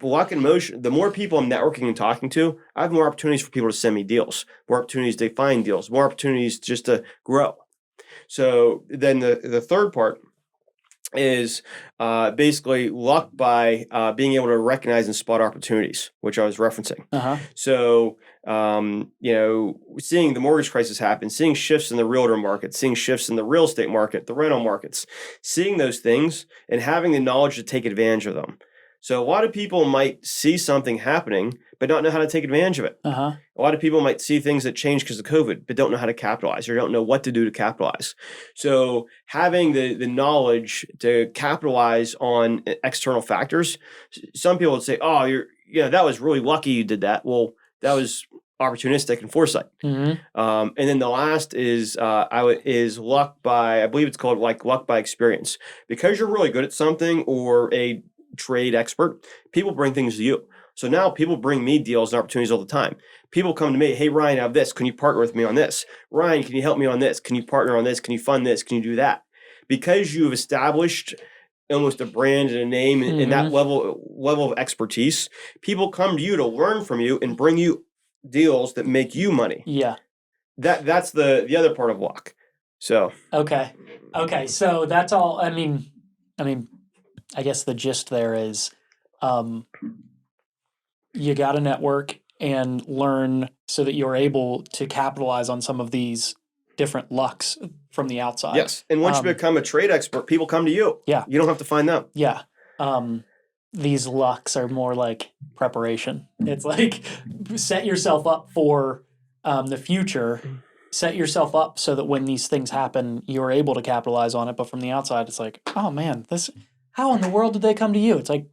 Luck in motion, the more people I'm networking and talking to, I have more opportunities for people to send me deals, more opportunities to find deals, more opportunities just to grow. So then the third part is basically luck by being able to recognize and spot opportunities, which I was referencing. So, seeing the mortgage crisis happen, seeing shifts in the realtor market, seeing shifts in the real estate market, the rental markets, seeing those things and having the knowledge to take advantage of them. So a lot of people might see something happening, but not know how to take advantage of it. A lot of people might see things that change because of COVID, but don't know how to capitalize or don't know what to do to capitalize. So having the knowledge to capitalize on external factors, some people would say, oh, that was really lucky you did that. Well, that was opportunistic and foresight. And then the last is luck by, I believe it's called luck by experience. Because you're really good at something or a trade expert, people bring things to you. So now people bring me deals and opportunities all the time. People come to me, hey, Ryan, I have this. Can you partner with me on this? Ryan, can you help me on this? Can you partner on this? Can you fund this? Can you do that? Because you've established almost a brand and a name and that level of expertise, people come to you to learn from you and bring you deals that make you money. Yeah. That's the other part of luck. So Okay. So that's all. I mean, I guess the gist there is, you got to network and learn so that you're able to capitalize on some of these different lucks from the outside. Yes. And once you become a trade expert, people come to you. Yeah. You don't have to find them. Yeah. These lucks are more like preparation. It's like set yourself up for the future. Set yourself up so that when these things happen, you're able to capitalize on it. But from the outside, it's like, oh man, how in the world did they come to you? It's like,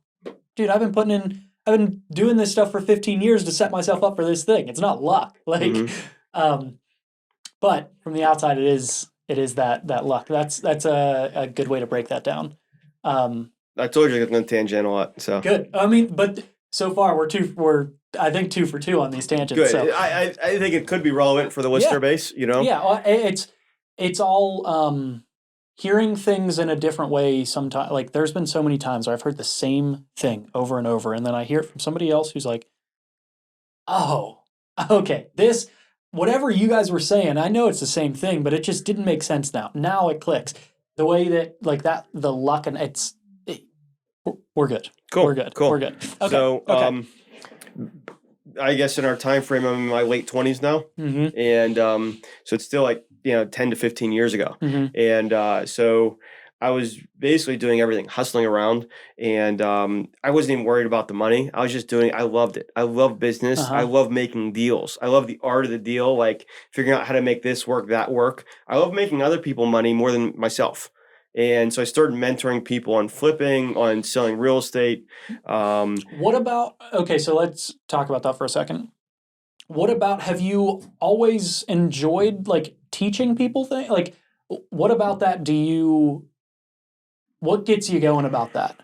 dude, I've been doing this stuff for 15 years to set myself up for this thing. It's not luck. But from the outside, it is that luck. That's a good way to break that down. I told you I was going to tangent a lot. So good. I mean, but so far we're I think 2 for 2 on these tangents. Good. So I think it could be relevant for the listener base. Yeah, it's all hearing things in a different way. Sometimes, like there's been so many times where I've heard the same thing over and over, and then I hear it from somebody else who's like, "Oh, okay, this whatever you guys were saying, I know it's the same thing, but it just didn't make sense now. Now it clicks. The way that the luck and we're good. Cool. We're good. Cool. We're good. Okay. So, I guess in our time frame, I'm in my late 20s now, and so it's still like 10 to 15 years ago, and so I was basically doing everything, hustling around, and I wasn't even worried about the money. I was just doing. I loved it. I love business. I love making deals. I love the art of the deal, like figuring out how to make this work, that work. I love making other people money more than myself. And so I started mentoring people on flipping, on selling real estate. What about, okay, so let's talk about that for a second. What about, have you always enjoyed like teaching people things? Like, what about that what gets you going about that?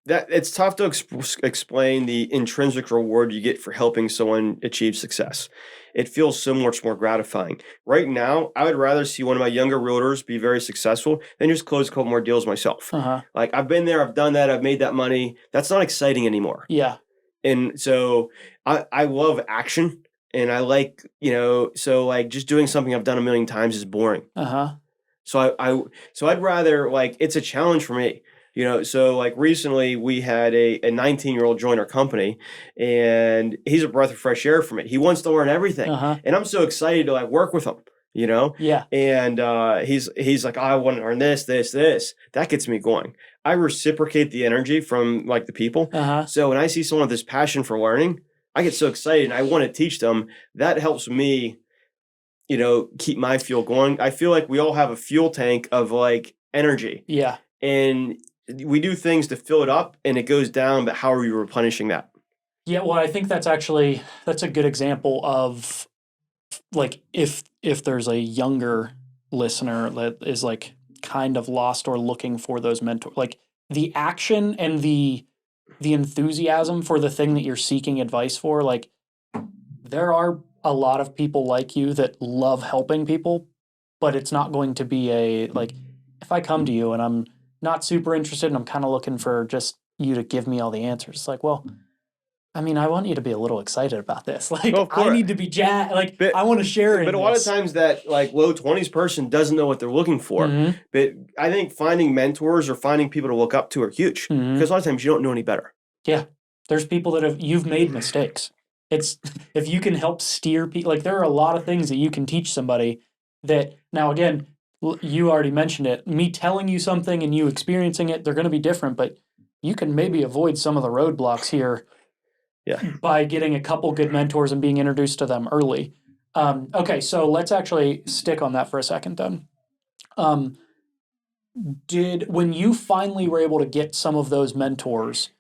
It's tough to explain the intrinsic reward you get for helping someone achieve success. it feels so much more gratifying. Right now, I would rather see one of my younger realtors be very successful than just close a couple more deals myself. Like I've been there, I've done that, I've made that money. That's not exciting anymore. Yeah. And so I love action, and I like, so like just doing something I've done a million times is boring. So I'd rather, like, it's a challenge for me. So like recently we had a 19-year-old join our company, and he's a breath of fresh air for me. He wants to learn everything. And I'm so excited to like work with him, Yeah. And he's like, I want to learn this. That gets me going. I reciprocate the energy from like the people. So when I see someone with this passion for learning, I get so excited and I want to teach them. That helps me, keep my fuel going. I feel like we all have a fuel tank of like energy. Yeah. And we do things to fill it up and it goes down, but how are you replenishing that? Yeah, well, I think that's a good example of like if there's a younger listener that is like kind of lost or looking for those mentors, like the action and the enthusiasm for the thing that you're seeking advice for, like there are a lot of people like you that love helping people, but it's not going to be like if I come to you and I'm not super interested and I'm kind of looking for just you to give me all the answers. It's like, well, I mean, I want you to be a little excited about this. Like, I need to be like, I want to share it. But a lot of times that like low 20s person doesn't know what they're looking for. But I think finding mentors or finding people to look up to are huge because a lot of times you don't know any better. Yeah. There's people that you've made mistakes. It's if you can help steer people, like there are a lot of things that you can teach somebody that now, again, you already mentioned it, me telling you something and you experiencing it, they're going to be different, but you can maybe avoid some of the roadblocks here. Yeah. By getting a couple good mentors and being introduced to them early. Okay, so let's actually stick on that for a second then. When you finally were able to get some of those mentors,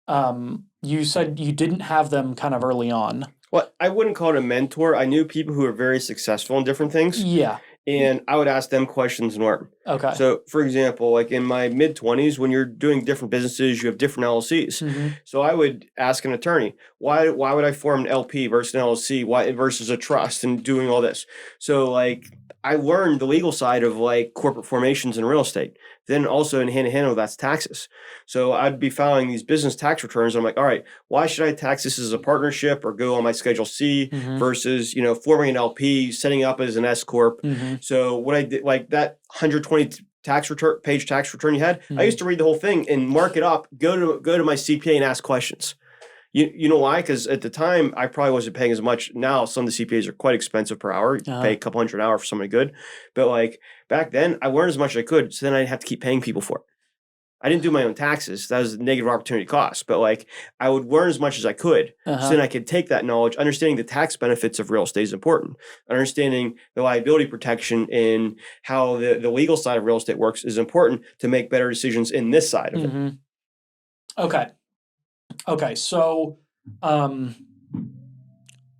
you said you didn't have them kind of early on. Well, I wouldn't call it a mentor. I knew people who were very successful in different things. Yeah. And I would ask them questions and learn. Okay. So, for example, like in my mid-20s, when you're doing different businesses, you have different LLCs. So I would ask an attorney, why would I form an LP versus an LLC? Why versus a trust and doing all this? So, like, I learned the legal side of like corporate formations in real estate. Then also in hand that's taxes. So I'd be filing these business tax returns. I'm like, all right, why should I tax this as a partnership or go on my Schedule C versus, forming an LP, setting up as an S corp. So what I did, like that 120 page tax return you had, I used to read the whole thing and mark it up, go to my CPA and ask questions. You know why? Because at the time, I probably wasn't paying as much. Now, some of the CPAs are quite expensive per hour. You pay a couple $100 an hour for somebody good. But like back then, I learned as much as I could. So then I'd have to keep paying people for it. I didn't do my own taxes. That was a negative opportunity cost. But like I would learn as much as I could. So then I could take that knowledge. Understanding the tax benefits of real estate is important. Understanding the liability protection and how the legal side of real estate works is important to make better decisions in this side of it. Okay, so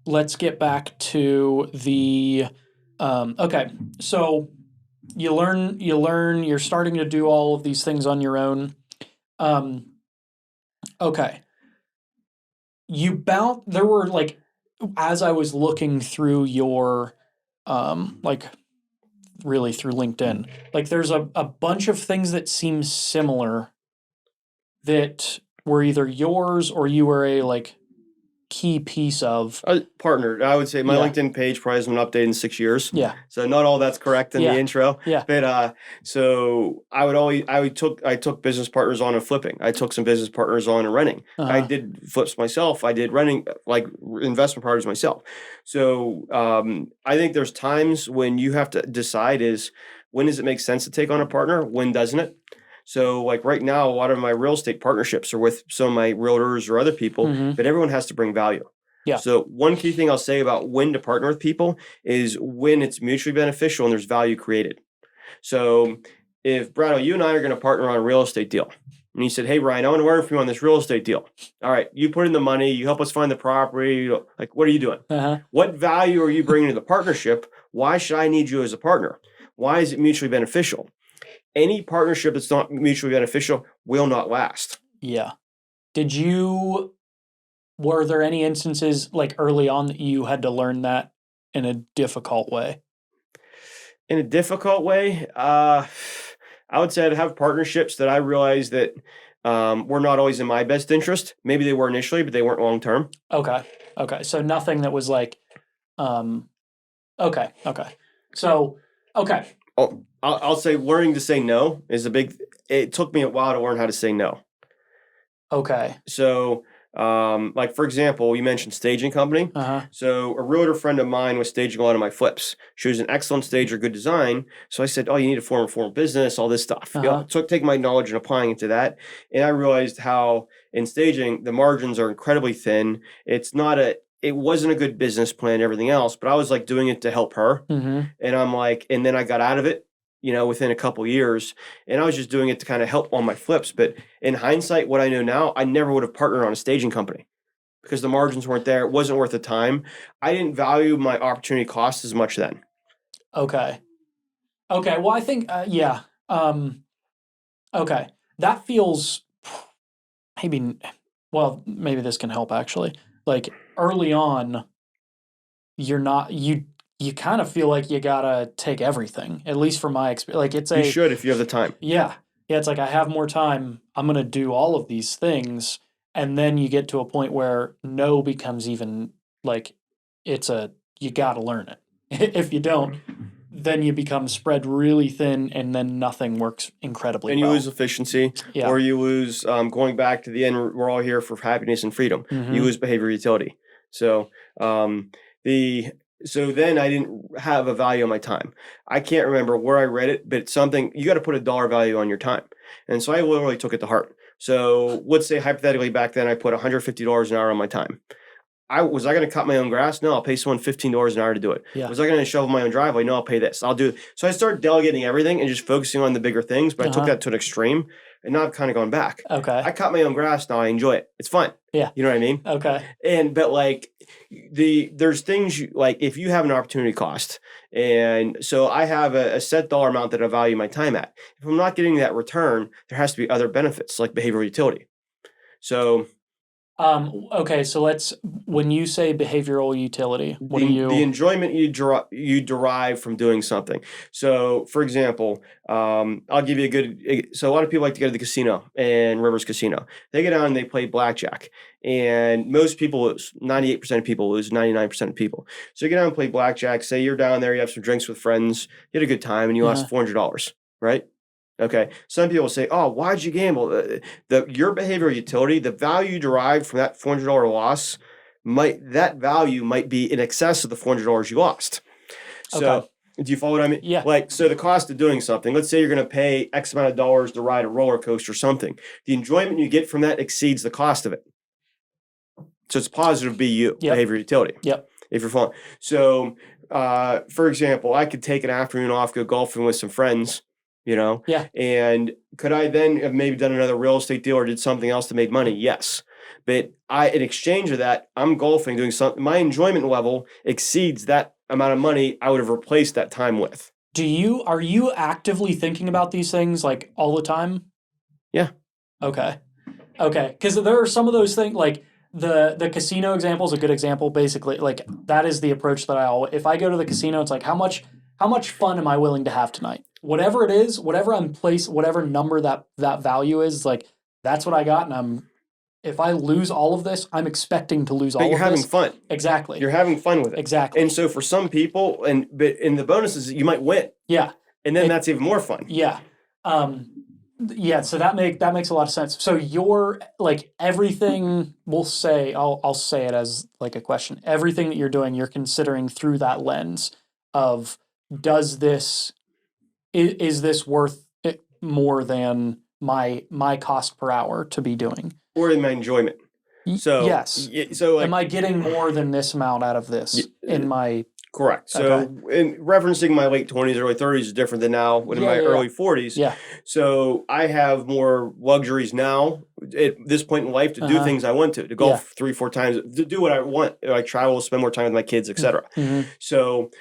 let's get back to the okay. So you learn, you're starting to do all of these things on your own. Okay. There were like, as I was looking through your like really through LinkedIn, like there's a bunch of things that seem similar that were either yours or you were a like key piece of. Partner. I would say my LinkedIn page probably hasn't been updated in 6 years. Yeah. So not all that's correct in the intro. Yeah. But so I took business partners on in flipping. I took some business partners on in renting. I did flips myself. I did renting, like investment properties myself. So I think there's times when you have to decide is when does it make sense to take on a partner? When doesn't it? So like right now, a lot of my real estate partnerships are with some of my realtors or other people, but everyone has to bring value. Yeah. So one key thing I'll say about when to partner with people is when it's mutually beneficial and there's value created. So if Brad, you and I are going to partner on a real estate deal, and you said, hey, Ryan, I want to learn from you on this real estate deal. All right, you put in the money, you help us find the property. Like, what are you doing? What value are you bringing to the partnership? Why should I need you as a partner? Why is it mutually beneficial? Any partnership that's not mutually beneficial will not last. Yeah. Were there any instances like early on that you had to learn that in a difficult way? In a difficult way, I would say I'd have partnerships that I realize that were not always in my best interest. Maybe they were initially, but they weren't long term. Okay. Okay. So nothing that was like, okay. Okay. So, okay. Oh, I'll say learning to say no is a big. It took me a while to learn how to say no. Okay. So, like for example, you mentioned staging company. Uh-huh. So a realtor friend of mine was staging a lot of my flips. She was an excellent stager, good design. So I said, "Oh, you need to form a formal business, all this stuff." So I took my knowledge and applying it to that, and I realized how in staging the margins are incredibly thin. It wasn't a good business plan, everything else, but I was like doing it to help her, Mm-hmm. and I'm like, and then I got out of it. Within a couple years, and I was just doing it to kind of help on my flips. But in hindsight, what I know now, I never would have partnered on a staging company because the margins weren't there. It wasn't worth the time. I didn't value my opportunity cost as much then. Okay. Okay. Well, I think, yeah. Okay. That feels maybe, well, maybe this can help actually. Like early on, you kind of feel like you gotta take everything, at least from my experience. Like You should if you have the time. yeah. Yeah, it's like I have more time. I'm going to do all of these things. And then you get to a point where no becomes even like you got to learn it. If you don't, then you become spread really thin and then nothing works incredibly And you well. lose efficiency, Yeah. or you lose, going back to the end, we're all here for happiness and freedom. Mhm. You lose behavior utility. So, so then I didn't have a value on my time. I can't remember where I read it, but it's something you got to put a dollar value on your time. And so I literally took it to heart. So let's say hypothetically back then I put $150 an hour on my time. Was I going to cut my own grass? No, I'll pay someone $15 an hour to do it. Yeah. Was I going to shovel my own driveway? No, I'll pay this. I'll do it. So I started delegating everything and just focusing on the bigger things, but I took that to an extreme, and now I've kind of gone back. Okay. I cut my own grass now. I enjoy it. It's fun. Yeah. You know what I mean? Okay. But like there's things like if you have an opportunity cost, and so I have a set dollar amount that I value my time at. If I'm not getting that return, there has to be other benefits like behavioral utility. So okay, so when you say behavioral utility, what do the you enjoyment you derive from doing something. So, for example, I'll give you a good. So, a lot of people like to go to the casino and Rivers Casino. They get down and they play blackjack, and most people lose. 98% of people lose. 99% of people. So, you get down and play blackjack. Say you're down there, you have some drinks with friends, you had a good time, and you lost $400, right? Okay. Some people say, "Oh, why'd you gamble?" Your behavioral utility, the value derived from that $400 loss, that value might be in excess of the $400 you lost. So, do you follow what I mean? Yeah. Like, so the cost of doing something. Let's say you're going to pay X amount of dollars to ride a roller coaster or something. The enjoyment you get from that exceeds the cost of it. So it's positive BU, behavioral utility. Yep. If you're following. So, for example, I could take an afternoon off, go golfing with some friends. Yeah. And could I then have maybe done another real estate deal or did something else to make money? Yes. But in exchange of that, I'm golfing, doing something. My enjoyment level exceeds that amount of money I would have replaced that time with. Are you actively thinking about these things like all the time? Yeah. Okay. Because there are some of those things like the casino example is a good example. Basically, like that is the approach that if I go to the casino, it's like how much fun am I willing to have tonight? Whatever it is, whatever number that value is, like that's what I got, and if I lose all of this, I'm expecting to lose all of this. But you're having fun. Exactly. You're having fun with it. Exactly. And so for some people, and the bonus is you might win. Yeah. And then that's even more fun. Yeah. Yeah. So that makes a lot of sense. So you're like everything. I'll say it as like a question. Everything that you're doing, you're considering through that lens of is this worth it more than my cost per hour to be doing? Or in my enjoyment. So yes. So am I getting more than this amount out of this in my? Correct. So in referencing my late 20s, early 30s is different than now in my early 40s. Yeah. So I have more luxuries now at this point in life to do things I want to golf 3-4 times, to do what I want. I travel, spend more time with my kids, etc. Mm-hmm. So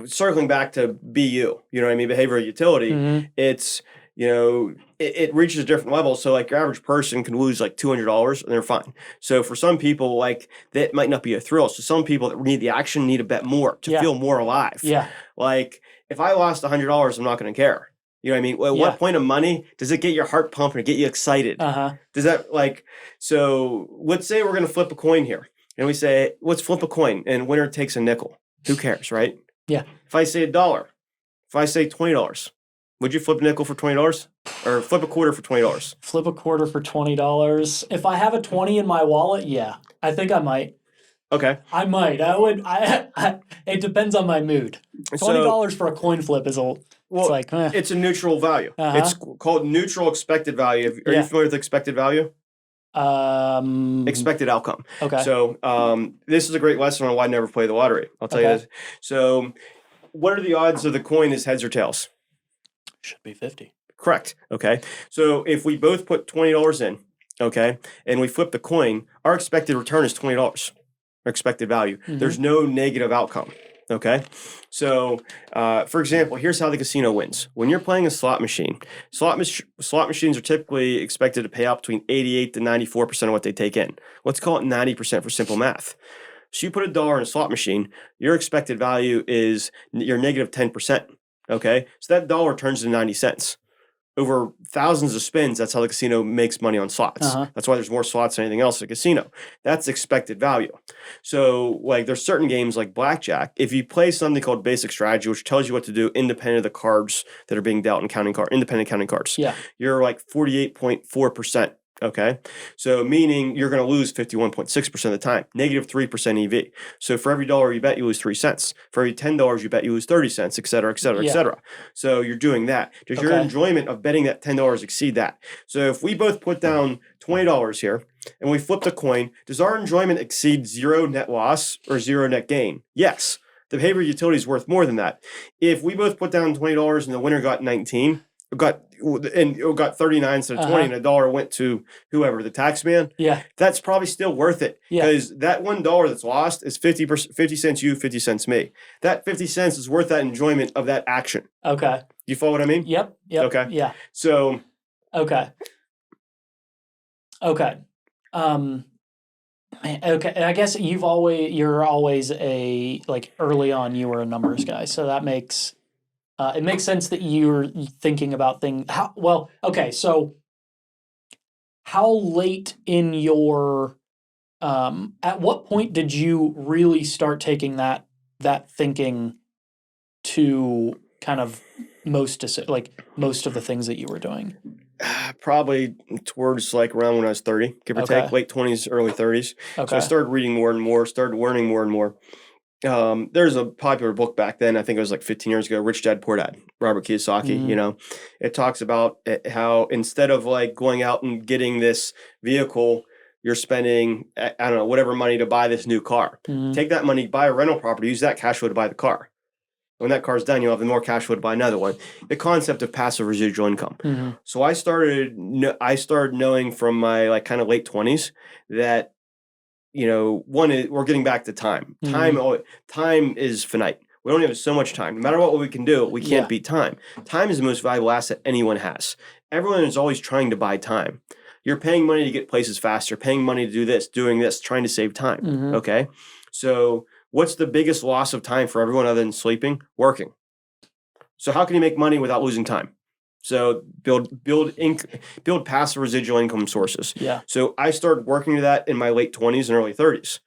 circling back to BU, you know what I mean, behavioral utility, it's it reaches a different level. So like your average person can lose like $200 and they're fine. So for some people, like that might not be a thrill. So some people that need the action need a bet more to feel more alive. Yeah. Like if I lost $100, I'm not going to care. You know what I mean? At what point of money does it get your heart pumping or get you excited? Does that so let's say we're going to flip a coin here and we say, let's flip a coin and winner takes a nickel. Who cares, right? Yeah. If I say $1, if I say $20, would you flip a nickel for $20 or flip a quarter for $20? Flip a quarter for $20. If I have a 20 in my wallet, yeah, I think I might. Okay. I might. I would. It depends on my mood. $20 for a coin flip is it's a neutral value. It's called neutral expected value. Are you familiar with expected value? Expected outcome. Okay. So this is a great lesson on why I never play the lottery. I'll tell you this. So what are the odds of the coin is heads or tails? Should be 50. Correct. Okay. So if we both put $20 in, okay, and we flip the coin, our expected return is $20. Our expected value. There's no negative outcome. Okay. So, for example, here's how the casino wins. When you're playing a slot machine, slot machines are typically expected to pay out between 88 to 94% of what they take in. Let's call it 90% for simple math. So you put $1 in a slot machine, your expected value is your negative 10%. Okay. So that dollar turns into 90 cents. Over thousands of spins, that's how the casino makes money on slots. That's why there's more slots than anything else at a casino. That's expected value. So, like, there's certain games like blackjack. If you play something called basic strategy, which tells you what to do independent of the cards that are being dealt in independent counting cards, you're like 48.4%. Okay. So meaning you're going to lose 51.6% of the time, negative 3% EV. So for every dollar you bet, you lose 3 cents. For every $10 you bet, you lose 30 cents, et cetera, et cetera, et cetera. So you're doing that. Does your enjoyment of betting that $10 exceed that? So if we both put down $20 here and we flip the coin, does our enjoyment exceed zero net loss or zero net gain? Yes. The behavioral utility is worth more than that. If we both put down $20 and the winner got 19, got 39 instead of 20 and $1 went to whoever, the tax man. Yeah. That's probably still worth it. Because that $1 that's lost is 50 cents you, 50 cents me. That 50 cents is worth that enjoyment of that action. Okay. You follow what I mean? Yep. Okay. Yeah. So. Okay. Okay. Okay. I guess you're always early on you were a numbers guy. So that makes it makes sense that you're thinking about things. So how late in your, at what point did you really start taking that thinking to kind of most of the things that you were doing? Probably towards around when I was 30, give or take, late 20s, early 30s. Okay. So I started reading more and more, started learning more and more. There's a popular book back then, I think it was 15 years ago, Rich Dad Poor Dad, Robert Kiyosaki. It talks about how instead of going out and getting this vehicle, you're spending, I don't know, whatever money to buy this new car. Take that money, buy a rental property, use that cash flow to buy the car. When that car's done, you'll have more cash flow to buy another one. The concept of passive residual income. So I started knowing from my kind of late 20s that one is we're getting back to time. Time is finite. We only have so much time. No matter what we can do, we can't beat time. Time is the most valuable asset anyone has. Everyone is always trying to buy time. You're paying money to get places faster, paying money to do this, doing this, trying to save time. Okay? So what's the biggest loss of time for everyone other than sleeping? Working. So how can you make money without losing time? So build passive residual income sources. Yeah. So I started working to that in my late 20s and early 30s.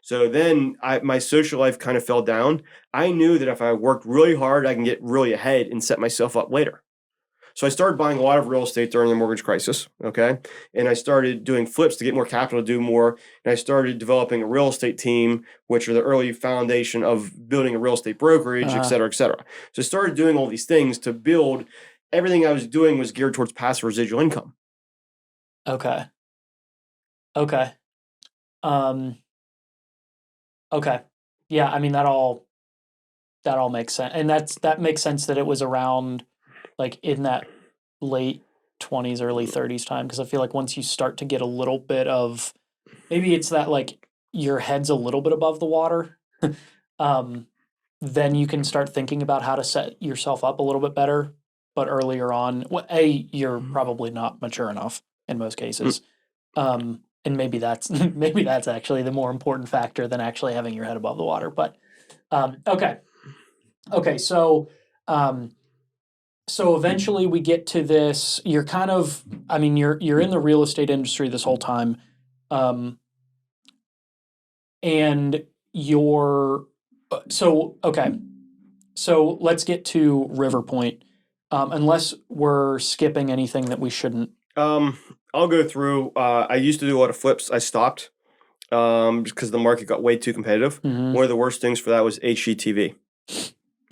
So then my social life kind of fell down. I knew that if I worked really hard, I can get really ahead and set myself up later. So I started buying a lot of real estate during the mortgage crisis. Okay. And I started doing flips to get more capital to do more. And I started developing a real estate team, which are the early foundation of building a real estate brokerage, et cetera, et cetera. So I started doing all these things to build. Everything I was doing was geared towards passive residual income. Okay. Okay. Okay. Yeah, I mean that all makes sense. And that makes sense that it was around in that late 20s, early 30s time, because I feel like once you start to get a little bit of, maybe it's that your head's a little bit above the water, then you can start thinking about how to set yourself up a little bit better but earlier on, well, you're probably not mature enough in most cases. And maybe that's maybe that's actually the more important factor than actually having your head above the water. But okay, so so eventually we get to this. You're kind of, I mean, you're in the real estate industry this whole time, and you're so okay. So let's get to RiverPoint, unless we're skipping anything that we shouldn't. I'll go through. I used to do a lot of flips. I stopped just because the market got way too competitive. Mhm. One of the worst things for that was HGTV.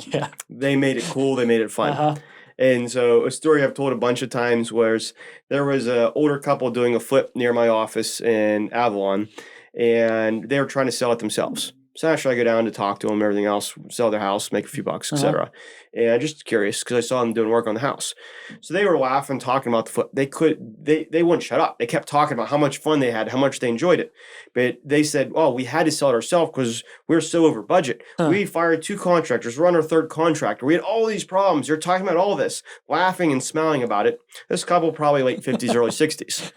Yeah. They made it cool. They made it fun. Uh-huh. And so a story I've told a bunch of times was there was an older couple doing a flip near my office in Avalon, and they were trying to sell it themselves. So naturally, I go down to talk to them, everything else, sell their house, make a few bucks, etc. And I'm just curious because I saw them doing work on the house. So they were laughing, talking about the flip. They wouldn't shut up. They kept talking about how much fun they had, how much they enjoyed it. But they said, "Oh, we had to sell it ourselves because we're so over budget. We fired 2 contractors. We're on our 3rd contractor. We had all these problems. You're talking about all this, laughing and smiling about it." This couple probably late 50s, early 60s.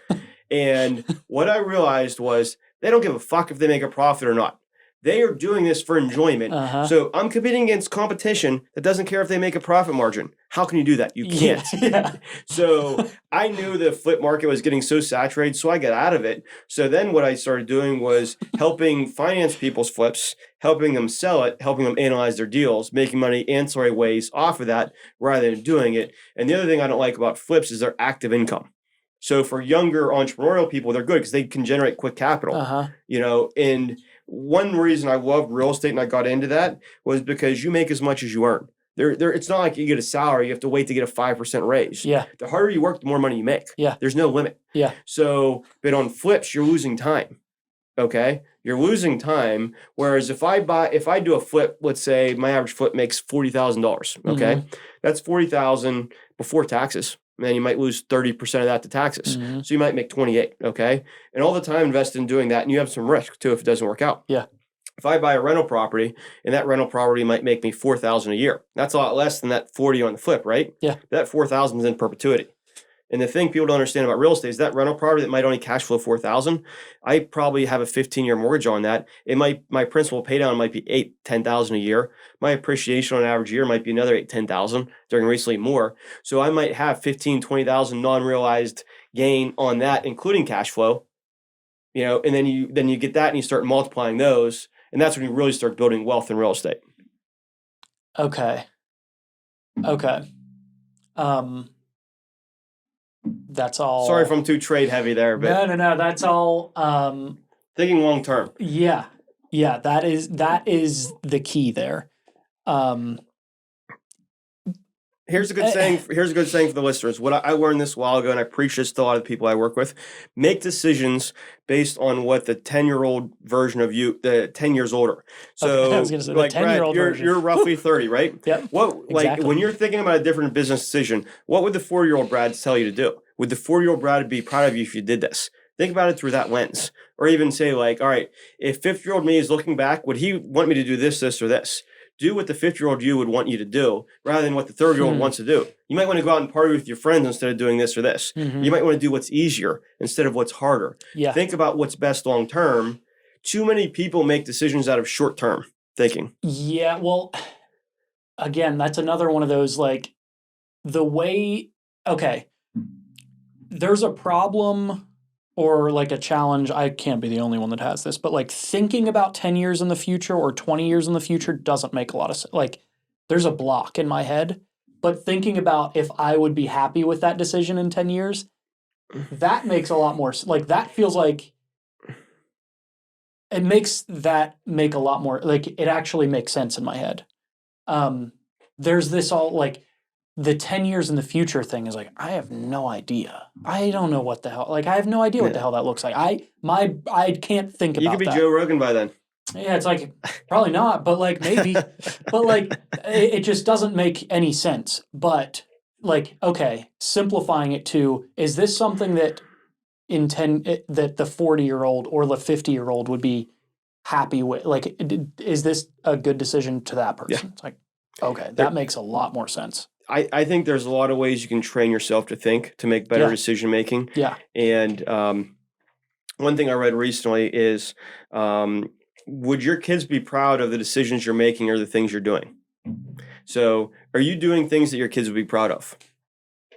And what I realized was they don't give a fuck if they make a profit or not. They are doing this for enjoyment. So I'm competing against competition that doesn't care if they make a profit margin. How can you do that? You can't. Yeah. So I knew the flip market was getting so saturated, so I got out of it. So then what I started doing was helping finance people's flips, helping them sell it, helping them analyze their deals, making money ancillary ways off of that rather than doing it. And the other thing I don't like about flips is their active income. So for younger entrepreneurial people, they're good because they can generate quick capital. And one reason I love real estate and I got into that was because you make as much as you earn. It's not like you get a salary, you have to wait to get a 5% raise. Yeah. The harder you work, the more money you make. Yeah. There's no limit. Yeah. So, but on flips, you're losing time. Okay? You're losing time. Whereas if I do a flip, let's say my average flip makes $40,000. Okay? That's $40,000 before taxes. And then you might lose 30% of that to taxes. So you might make 28, okay? And all the time invested in doing that, and you have some risk too if it doesn't work out. Yeah. If I buy a rental property, and that rental property might make me $4,000 a year, that's a lot less than that 40 on the flip, right? Yeah. That $4,000 is in perpetuity. And the thing people don't understand about real estate is that rental property that might only cash flow $4,000, I probably have a 15-year mortgage on that. My principal pay down might be $8,000-$10,000 a year. My appreciation on average year might be another $8,000-$10,000, during recently more. So I might have $15,000-$20,000 non-realized gain on that, including cash flow. And then you get that and you start multiplying those, and that's when you really start building wealth in real estate. Okay. That's all. Sorry if I'm too trade heavy there, but no. That's all. Thinking long term. Yeah. That is the key there. Here's a good saying. Here's a good saying for the listeners. What I learned this a while ago, and I preach this to a lot of the people I work with: make decisions based on what the 10-year-old version of you, the 10 years older. So, I was going to say like the 10-year-old Brad, version. You're roughly 30, right? Yep. Exactly. When you're thinking about a different business decision, what would the 4-year-old Brad tell you to do? Would the 4-year-old Brad be proud of you if you did this? Think about it through that lens, or even say like, all right, if 50-year-old me is looking back, would he want me to do this, or this? Do what the 50-year-old you would want you to do rather than what the 30-year-old wants to do. You might want to go out and party with your friends instead of doing this or this. You might want to do what's easier instead of what's harder. Yeah. Think about what's best long term. Too many people make decisions out of short term thinking. Yeah, well, again, that's another one of those, like, there's a problem or like a challenge. I can't be the only one that has this, but like thinking about 10 years in the future or 20 years in the future doesn't make a lot of sense. Like, there's a block in my head, but thinking about if I would be happy with that decision in 10 years, that makes a lot more, like, that feels like it makes that make a lot more, like, it actually makes sense in my head. There's this all, like, the 10 years in the future thing is like, I have no idea. I don't know what the hell, like, I have no idea what the hell that looks like. I can't think about that. You could be Joe Rogan by then. Yeah, it's like, probably not, but like, maybe. But like, it just doesn't make any sense. But like, okay, simplifying it to, is this something that that the 40-year-old or the 50-year-old would be happy with? Like, is this a good decision to that person? Yeah. It's like, okay, that makes a lot more sense. I think there's a lot of ways you can train yourself to think, to make better Yeah. decision making. Yeah. And one thing I read recently is, would your kids be proud of the decisions you're making or the things you're doing? So are you doing things that your kids would be proud of?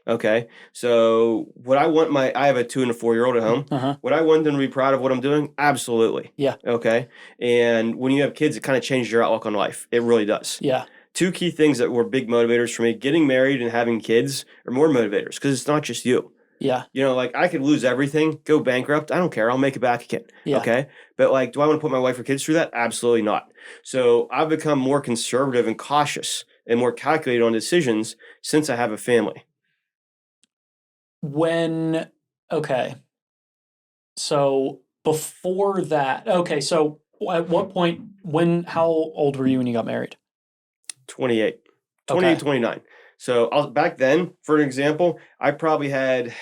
Okay. So would I want I have a 2 and a 4-year-old at home. Uh-huh. Would I want them to be proud of what I'm doing? Absolutely. Yeah. Okay. And when you have kids, it kind of changes your outlook on life. It really does. Yeah. 2 key things that were big motivators for me: getting married and having kids are more motivators, because it's not just you. Yeah. You know, like, I could lose everything, go bankrupt. I don't care. I'll make it back again. Yeah. Okay. But, like, do I want to put my wife or kids through that? Absolutely not. So I've become more conservative and cautious and more calculated on decisions since I have a family. Okay. So before that, okay. So at what point, how old were you when you got married? 28, Okay. 29. So back then, for an example, I probably had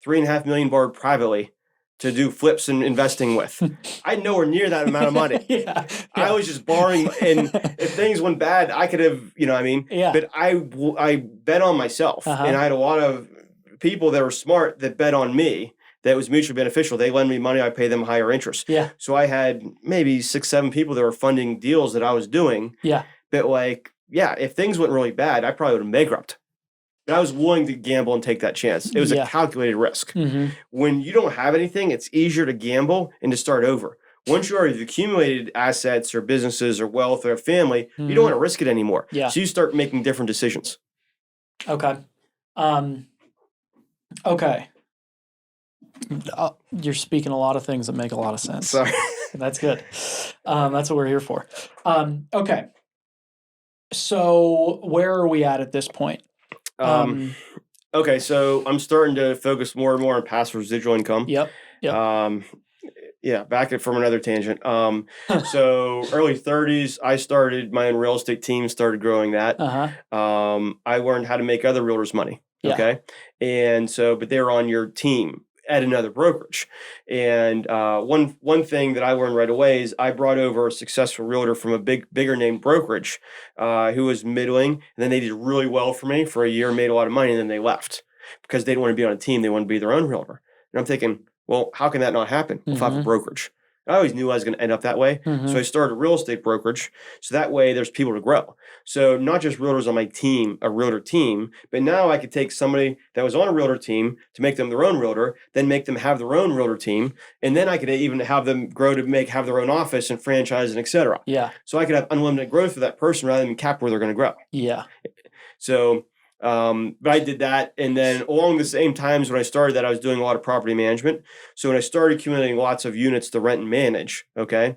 $3.5 million borrowed privately to do flips and investing with. I had nowhere near that amount of money. Yeah. I was just borrowing, and if things went bad, I could have, you know what I mean? Yeah. But I bet on myself, Uh-huh. and I had a lot of people that were smart that bet on me. That was mutually beneficial. They lend me money, I pay them higher interest. Yeah. So I had maybe 6, 7 people that were funding deals that I was doing. Yeah. But, like, yeah, if things went really bad, I probably would have been bankrupt. But I was willing to gamble and take that chance. It was a calculated risk. Mm-hmm. When you don't have anything, it's easier to gamble and to start over. Once you already have accumulated assets or businesses or wealth or a family, you don't want to risk it anymore. Yeah. So you start making different decisions. Okay. Okay. You're speaking a lot of things that make a lot of sense. Sorry. That's good. That's what we're here for. Okay. So where are we at this point? Okay, so I'm starting to focus more and more on passive residual income. Yep. Yeah, back from another tangent. So early 30s, I started my own real estate team, started growing that. I learned how to make other realtors money. Okay. And so, but they were on your team at another brokerage. And one thing that I learned right away is I brought over a successful realtor from a bigger name brokerage who was middling, and then they did really well for me for a year, made a lot of money, and then they left because they didn't want to be on a team. They wanted to be their own realtor. And I'm thinking, well, how can that not happen if I have a brokerage? I always knew I was going to end up that way. So I started a real estate brokerage. So that way there's people to grow. So not just realtors on my team, a realtor team, but now I could take somebody that was on a realtor team to make them their own realtor, then make them have their own realtor team. And then I could even have them grow to have their own office and franchise and et cetera. Yeah. So I could have unlimited growth for that person rather than cap where they're going to grow. Yeah. So, but I did that. And then along the same times when I started that, I was doing a lot of property management. So when I started accumulating lots of units to rent and manage, okay,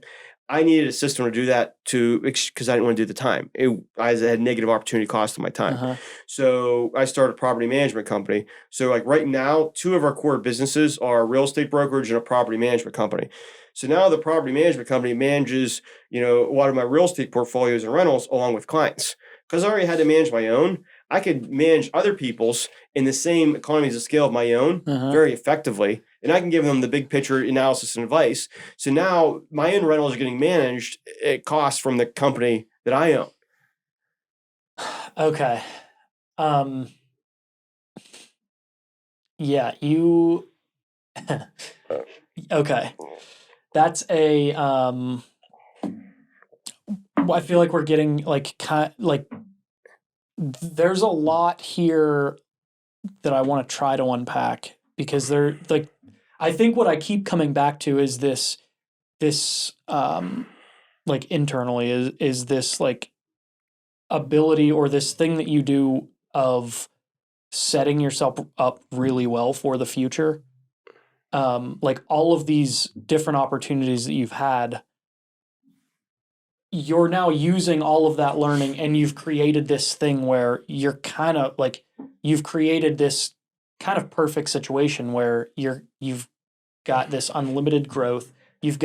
I needed a system to do that because I didn't want to do the time. I had negative opportunity cost of my time. So I started a property management company. So, like, right now, 2 of our core businesses are a real estate brokerage and a property management company. So now the property management company manages, a lot of my real estate portfolios and rentals along with clients. Because I already had to manage my own, I could manage other people's in the same economies of scale of my own very effectively. And I can give them the big picture analysis and advice. So now my own rentals are getting managed at cost from the company that I own. Okay. Yeah, okay. That's I feel like we're getting there's a lot here that I want to try to unpack, because I think what I keep coming back to is this internally is this ability, or this thing that you do of setting yourself up really well for the future. All of these different opportunities that you've had, you're now using all of that learning, and you've created this thing where you're kind of you've created this kind of perfect situation where you've got this unlimited growth. You're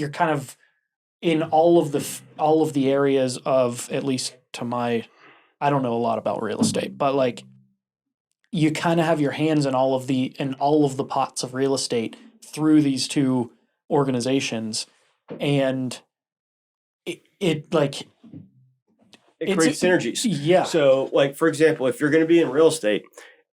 kind of in all of the areas of, at least I don't know a lot about real estate, but you kind of have your hands in all of the pots of real estate through these 2 organizations. And it it creates synergies. Yeah. So, like, for example, if you're going to be in real estate,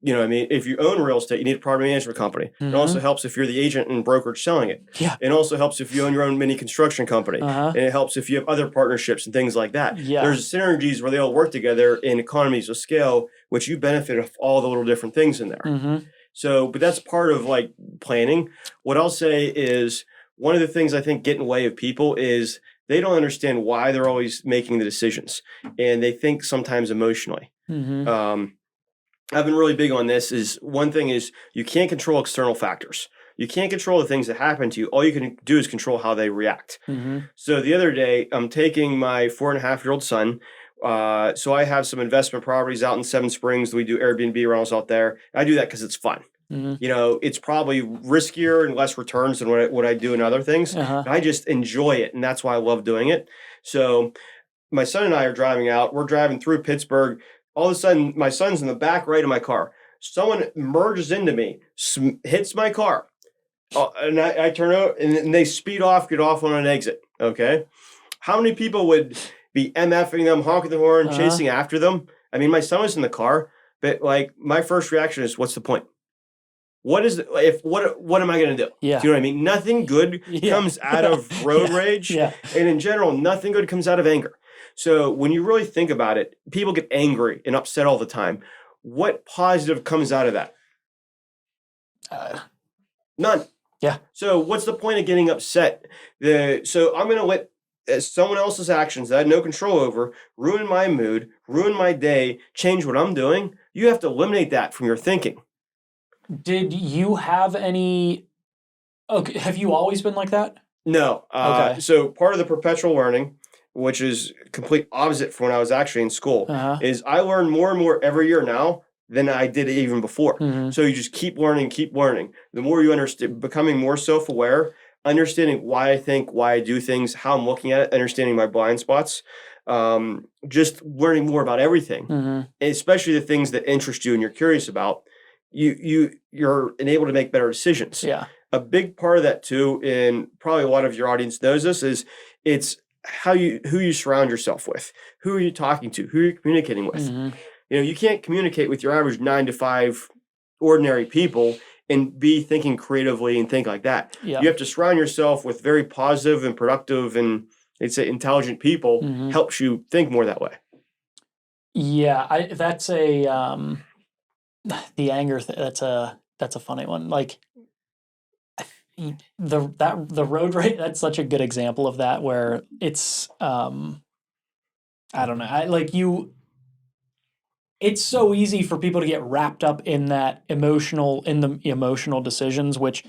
you know what I mean? If you own real estate, you need a property management company. It also helps if you're the agent and brokerage selling it. Yeah. It also helps if you own your own mini construction company. And it helps if you have other partnerships and things like that. Yeah. There's synergies where they all work together in economies of scale, which you benefit of all the little different things in there. So, but that's part of like planning. What I'll say is one of the things I think get in the way of people is they don't understand why they're always making the decisions, and they think sometimes emotionally. I've been really big on this. Is one thing is you can't control external factors. You can't control the things that happen to you. All you can do is control how they react. So the other day, I'm taking my 4.5-year-old son. So I have some investment properties out in Seven Springs. We do Airbnb rentals out there. I do that because it's fun. You know, it's probably riskier and less returns than what I do in other things. But I just enjoy it, and that's why I love doing it. So my son and I are driving out. We're driving through Pittsburgh. All of a sudden, my son's in the back right of my car. Someone merges into me, hits my car. And I turn over, and they speed off, get off on an exit, okay? How many people would be MFing them, honking the horn, chasing after them? I mean, my son was in the car, but, like, my first reaction is, what's the point? What am I going to do? Yeah. Do you know what I mean? Nothing good comes out of road rage. And in general, nothing good comes out of anger. So when you really think about it, people get angry and upset all the time. What positive comes out of that? None. Yeah. So what's the point of getting upset? So I'm going to let someone else's actions that I had no control over ruin my mood, ruin my day, change what I'm doing. You have to eliminate that from your thinking. Did you have any... Okay, have you always been like that? No. Okay. So part of the perpetual learning, which is complete opposite from when I was actually in school, is I learn more and more every year now than I did even before. So you just keep learning. The more you understand, becoming more self-aware, understanding why I think, why I do things, how I'm looking at it, understanding my blind spots, just learning more about everything, and especially the things that interest you and you're curious about. You're enabled to make better decisions. Yeah. A big part of that too, and probably a lot of your audience knows this, is it's who you surround yourself with. Who are you talking to? Who are you communicating with? You know, you can't communicate with your average 9-to-5 ordinary people and be thinking creatively and think like that. You have to surround yourself with very positive and productive and I'd say intelligent people. Helps you think more that way. Yeah, that's a the anger that's a funny one. Like the road rage, that's such a good example of that, where it's I don't know. It's so easy for people to get wrapped up in the emotional decisions, which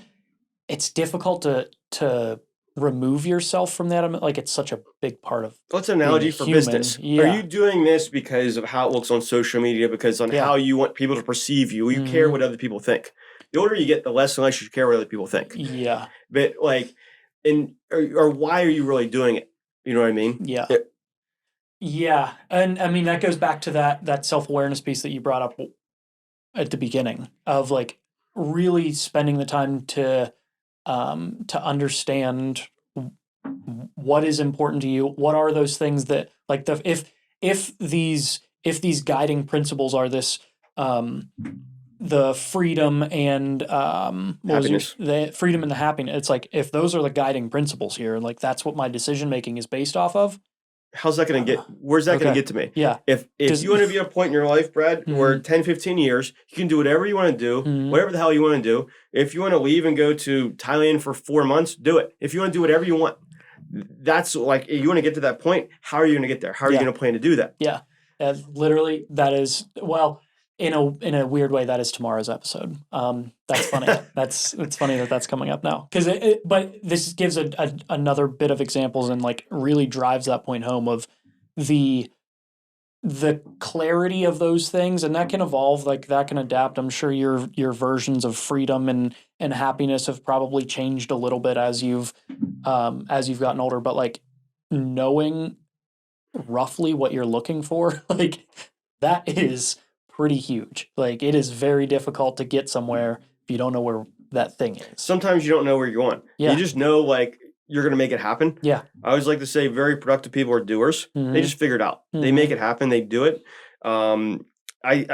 it's difficult to remove yourself from that. Like, it's such a big part of what's an analogy for human. business? Are you doing this because of how it looks on social media, because on how you want people to perceive you? You care what other people think. The older you get, the less and less you care what other people think. Yeah. But like, or why are you really doing it? You know what I mean? Yeah. Yeah. And I mean, that goes back to that self-awareness piece that you brought up at the beginning, of like really spending the time to understand what is important to you. What are those things that, like, if these guiding principles are this, the freedom and the freedom and the happiness. It's like, if those are the guiding principles here, like that's what my decision making is based off of. How's that going to get? Where's that going to get to me? Yeah. If you want to be at a point in your life, Brad, where 10, 15 years, you can do whatever you want to do, whatever the hell you want to do. If you want to leave and go to Thailand for 4 months, do it. If you want to do whatever you want, that's like, you want to get to that point. How are you going to get there? How are you going to plan to do that? Yeah. Literally, that is, well, in a weird way, that is tomorrow's episode. That's funny. It's funny that's coming up now, because but this gives another bit of examples and like really drives that point home of the clarity of those things, and that can evolve, like that can adapt. I'm sure your versions of freedom and happiness have probably changed a little bit as you've gotten older, but like knowing roughly what you're looking for, like that is pretty huge. Like, it is very difficult to get somewhere if you don't know where that thing is. Sometimes you don't know where you're going. Yeah. You just know, like, you're going to make it happen. Yeah. I always like to say very productive people are doers. They just figure it out. They make it happen. They do it. I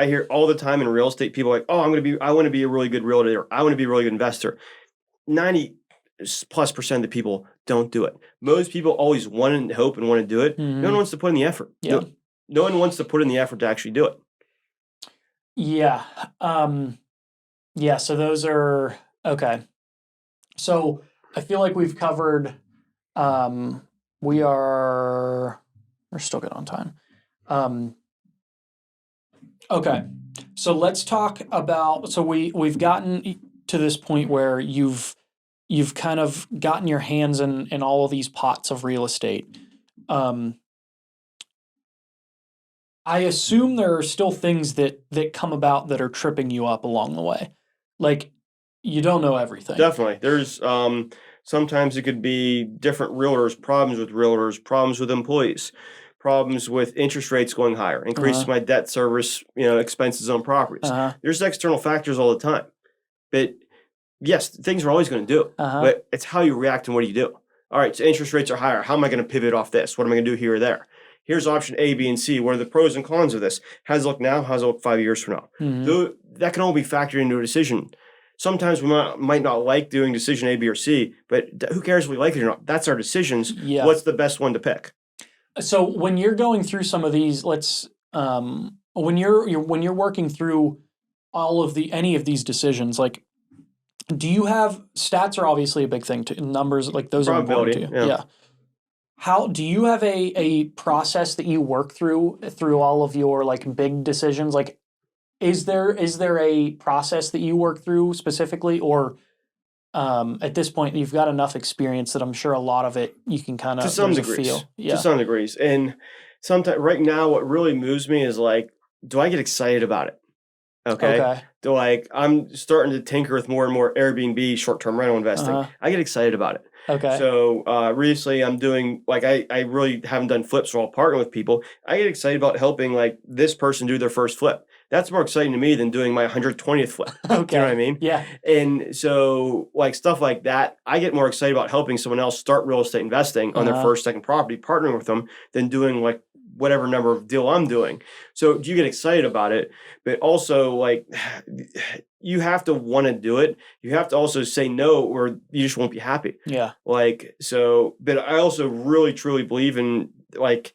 hear all the time in real estate, people are like, oh, I want to be a really good realtor. I want to be a really good investor. 90+% of the people don't do it. Most people always want and hope and want to do it. No one wants to put in the effort. Yeah. No one wants to put in the effort to actually do it. Yeah. Yeah. So those are okay. So I feel like we've covered. We're still good on time. Okay. So let's talk about. So we've gotten to this point where you've kind of gotten your hands in all of these pots of real estate. I assume there are still things that come about that are tripping you up along the way. Like, you don't know everything. Definitely. There's sometimes it could be different realtors, problems with employees, problems with interest rates going higher, increases my debt service, expenses on properties. There's external factors all the time. But yes, things are always going to do. But it's how you react and what do you do. All right, so interest rates are higher. How am I going to pivot off this? What am I going to do here or there? Here's option A, B, and C. What are the pros and cons of this? How does it look now? How does it look 5 years from now? So that can all be factored into a decision. Sometimes we might not like doing decision A, B, or C, but who cares if we like it or not? That's our decisions. Yeah. What's the best one to pick? So when you're going through some of these, when you're working through any of these decisions, like, do you have stats are obviously a big thing too. Numbers, like, those are important to you. Yeah. How do you have a process that you work through all of your, like, big decisions? Like, is there a process that you work through specifically, or at this point you've got enough experience that I'm sure a lot of it you can kind of to some degrees feel. Yeah. To some degrees. And sometimes right now what really moves me is, like, do I get excited about it? Okay. I'm starting to tinker with more and more Airbnb short-term rental investing. I get excited about it. Okay. So recently I'm doing, like, I really haven't done flips, so I'll partner with people. I get excited about helping, like, this person do their first flip. That's more exciting to me than doing my 120th flip. Okay. You know what I mean? Yeah. And so, like, stuff like that, I get more excited about helping someone else start real estate investing on their first, second property, partnering with them, than doing, like, whatever number of deal I'm doing. So you get excited about it, but also, like, you have to want to do it. You have to also say no, or you just won't be happy. Yeah. Like, so, but I also really, truly believe in, like,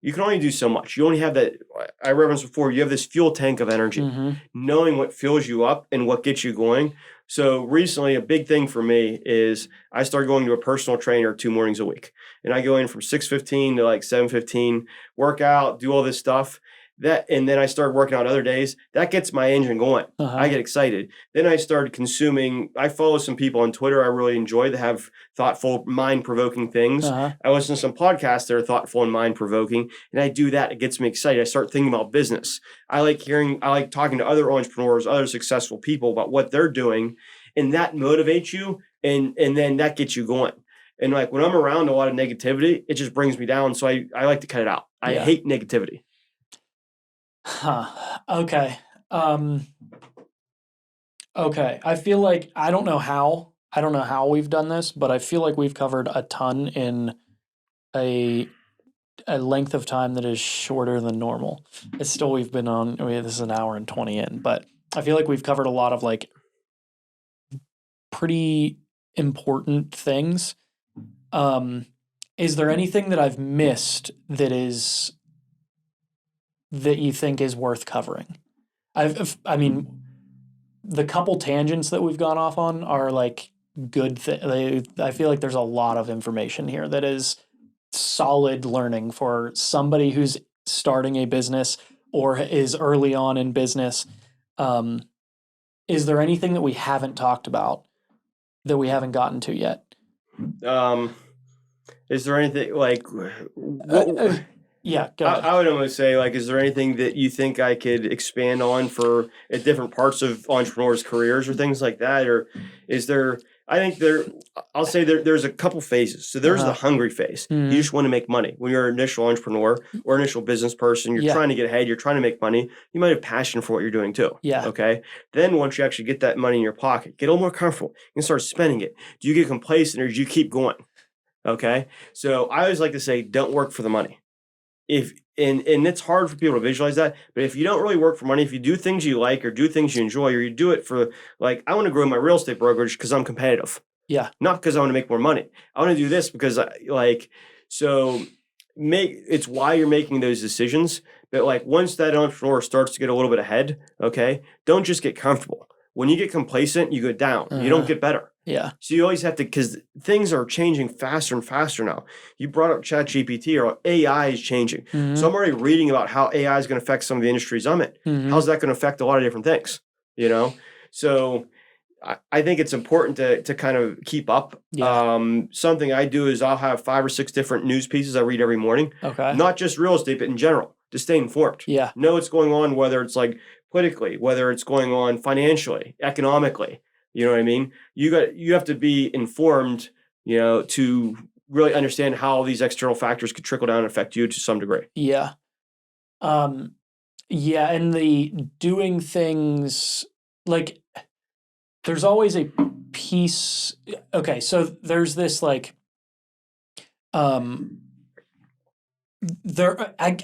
you can only do so much. You only have that, I referenced before, you have this fuel tank of energy, knowing what fills you up and what gets you going. So recently, a big thing for me is I started going to a personal trainer 2 mornings a week. And I go in from 6:15 to like 7:15, work out, do all this stuff. And then I started working out other days. That gets my engine going. I get excited. Then I started consuming. I follow some people on Twitter I really enjoy that have thoughtful, mind-provoking things. I listen to some podcasts that are thoughtful and mind-provoking, and I do that. It gets me excited. I start thinking about business. I like talking to other entrepreneurs, other successful people about what they're doing, and that motivates you, and then that gets you going. And, like, when I'm around a lot of negativity, it just brings me down. So I like to cut it out. I hate negativity. Okay. Okay. I feel like I don't know how we've done this, but I feel like we've covered a ton in a length of time that is shorter than normal. It's still, we've been on, this is an hour and 20 in, but I feel like we've covered a lot of, like, pretty important things. Is there anything that I've missed that you think is worth covering? I mean, the couple tangents that we've gone off on are, like, good. I feel like there's a lot of information here that is solid learning for somebody who's starting a business or is early on in business. Is there anything that we haven't talked about that we haven't gotten to yet? Is there anything, like, yeah, go ahead. I would almost say, like, is there anything that you think I could expand on for at different parts of entrepreneurs' careers or things like that? Or is there, I'll say there's a couple phases. So there's the hungry phase. You just want to make money. When you're an initial entrepreneur or initial business person, you're trying to get ahead, you're trying to make money. You might have passion for what you're doing too. Yeah. Okay. Then once you actually get that money in your pocket, get a little more comfortable, you can start spending it. Do you get complacent or do you keep going? Okay. So I always like to say, don't work for the money. And it's hard for people to visualize that, but if you don't really work for money, if you do things you like or do things you enjoy, or you do it for, like, I want to grow my real estate brokerage because I'm competitive, Yeah. not because I want to make more money. I want to do this because so it's why you're making those decisions. But like once that entrepreneur starts to get a little bit ahead, okay, don't just get comfortable. When you get complacent, you go down. You don't get better. Yeah. So you always have to, because things are changing faster and faster now. You brought up ChatGPT, or AI is changing. So I'm already reading about how AI is going to affect some of the industries I'm in. How's that going to affect a lot of different things? So I think it's important to kind of keep up. Yeah. Something I do is I'll have 5 or 6 different news pieces I read every morning. Okay. Not just real estate, but in general, to stay informed. Yeah. Know what's going on, whether it's like politically, whether it's going on financially, economically. You know what I mean? You have to be informed, to really understand how these external factors could trickle down and affect you to some degree. Yeah. Yeah, and the doing things like there's always a piece. Okay, so there's this like I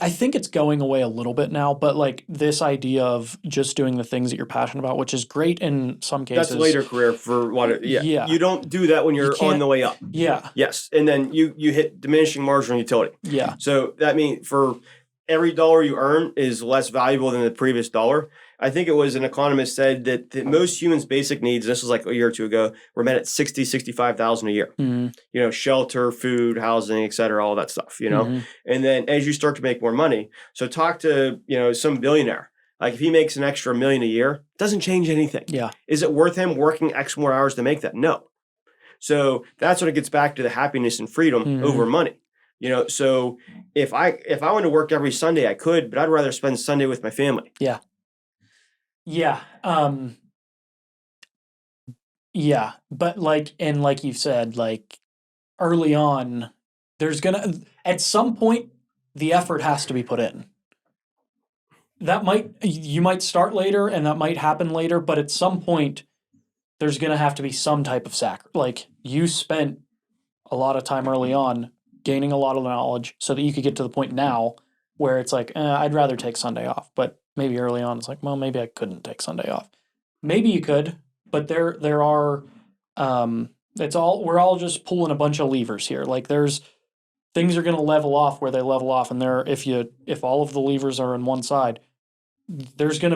think it's going away a little bit now, but like this idea of just doing the things that you're passionate about, which is great in some cases. That's later career for what? Yeah. You don't do that when you're on the way up. Yeah. Yes, and then you hit diminishing marginal utility. Yeah. So that means for every dollar you earn is less valuable than the previous dollar. I think it was an economist said that most humans' basic needs, and this was like a year or two ago, were met at 65,000 a year. Shelter, food, housing, et cetera, all that stuff, And then as you start to make more money, so talk to, some billionaire. Like if he makes an extra $1 million a year, it doesn't change anything. Yeah. Is it worth him working X more hours to make that? No. So that's when it gets back to the happiness and freedom over money. So if I want to work every Sunday, I could, but I'd rather spend Sunday with my family. Yeah. Yeah. Yeah. But like you said, like early on, at some point, the effort has to be put in. You might start later and that might happen later, but at some point, there's going to have to be some type of like you spent a lot of time early on gaining a lot of knowledge so that you could get to the point now where it's like, I'd rather take Sunday off. But maybe early on, it's like, well, maybe I couldn't take Sunday off. Maybe you could, but there are, we're all just pulling a bunch of levers here. Like things are going to level off where they level off. And if all of the levers are on one side, there's some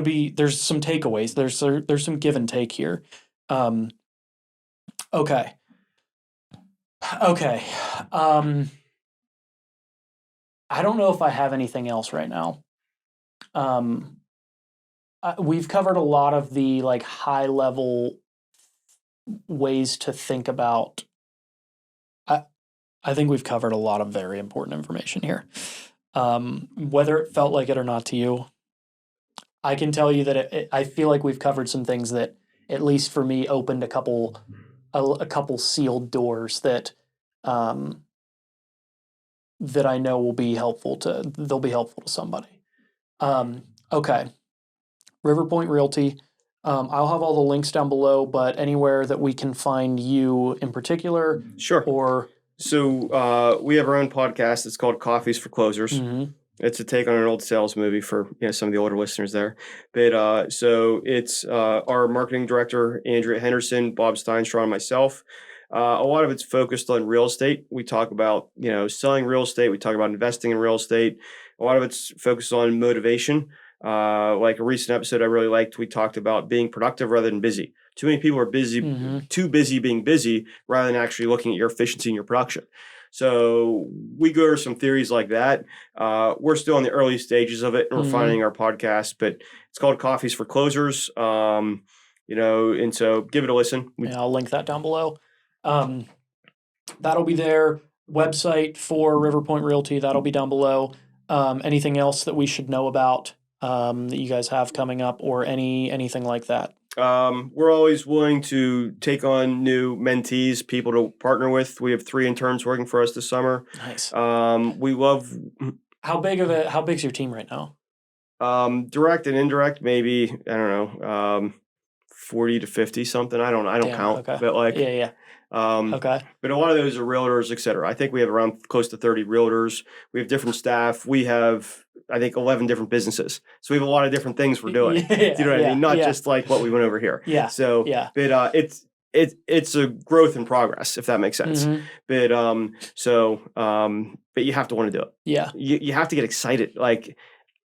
takeaways. There's some give and take here. Okay. I don't know if I have anything else right now. We've covered a lot of the like high level ways to think about. I think we've covered a lot of very important information here. Whether it felt like it or not to you, I can tell you that I feel like we've covered some things that, at least for me, opened a couple sealed doors that that I know they'll be helpful to somebody. Okay. RiverPoint Realty. I'll have all the links down below, but anywhere that we can find you in particular. Sure. So we have our own podcast. It's called Coffees for Closers. It's a take on an old sales movie for some of the older listeners there. But so it's our marketing director, Andrea Henderson, Bob Steinstraw, and myself. A lot of it's focused on real estate. We talk about selling real estate. We talk about investing in real estate. A lot of it's focused on motivation. Like a recent episode I really liked, we talked about being productive rather than busy. Too many people are busy, too busy being busy rather than actually looking at your efficiency and your production. So we go over some theories like that. We're still in the early stages of it and refining our podcast, but it's called Coffees for Closers. And so give it a listen. I'll link that down below. That'll be there. Website for RiverPoint Realty, that'll be down below. Anything else that we should know about that you guys have coming up, or anything like that? We're always willing to take on new mentees, people to partner with. We have 3 interns working for us this summer. Nice. We love. How big's your team right now? Direct and indirect, maybe, I don't know, 40 to 50 something. I don't count. Okay. But like, yeah. Okay. But a lot of those are realtors, et cetera. I think we have around close to 30 realtors. We have different staff. We have, I think, 11 different businesses. So we have a lot of different things we're doing. Do you know what I mean? Not just like what we went over here. Yeah. So, Yeah. but it's a growth in progress, if that makes sense. Mhm. But you have to want to do it. Yeah. You have to get excited.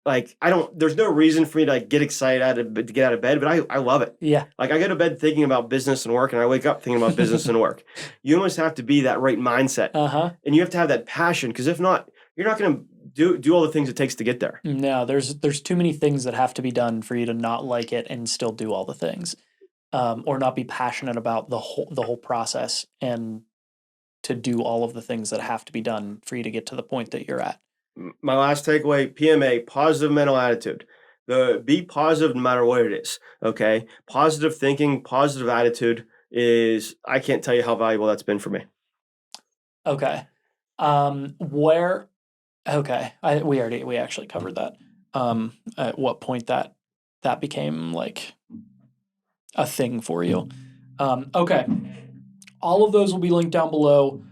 There's no reason for me to get excited to get out of bed, but I love it. Yeah. Like I go to bed thinking about business and work, and I wake up thinking about business and work. You almost have to be that right mindset, and you have to have that passion, because if not, you're not going to do all the things it takes to get there. No, there's too many things that have to be done for you to not like it and still do all the things, or not be passionate about the whole process and to do all of the things that have to be done for you to get to the point that you're at. My last takeaway: PMA, positive mental attitude. Be positive no matter what it is. Okay, positive thinking, positive attitude is. I can't tell you how valuable that's been for me. Okay. We actually covered that. At what point that became like a thing for you. Okay. All of those will be linked down below.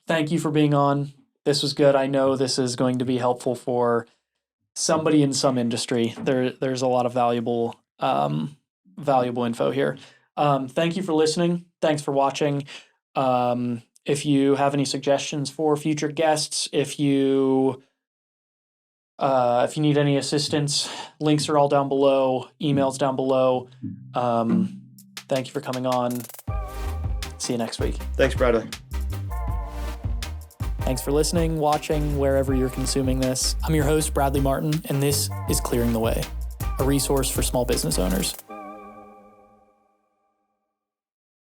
Thank you for being on. This was good. I know this is going to be helpful for somebody in some industry. There's a lot of valuable info here. Thank you for listening. Thanks for watching. If you have any suggestions for future guests, if you need any assistance, links are all down below, emails down below. Thank you for coming on. See you next week. Thanks, Bradley. Thanks for listening, watching, wherever you're consuming this. I'm your host, Bradley Martin, and this is Clearing the Way, a resource for small business owners.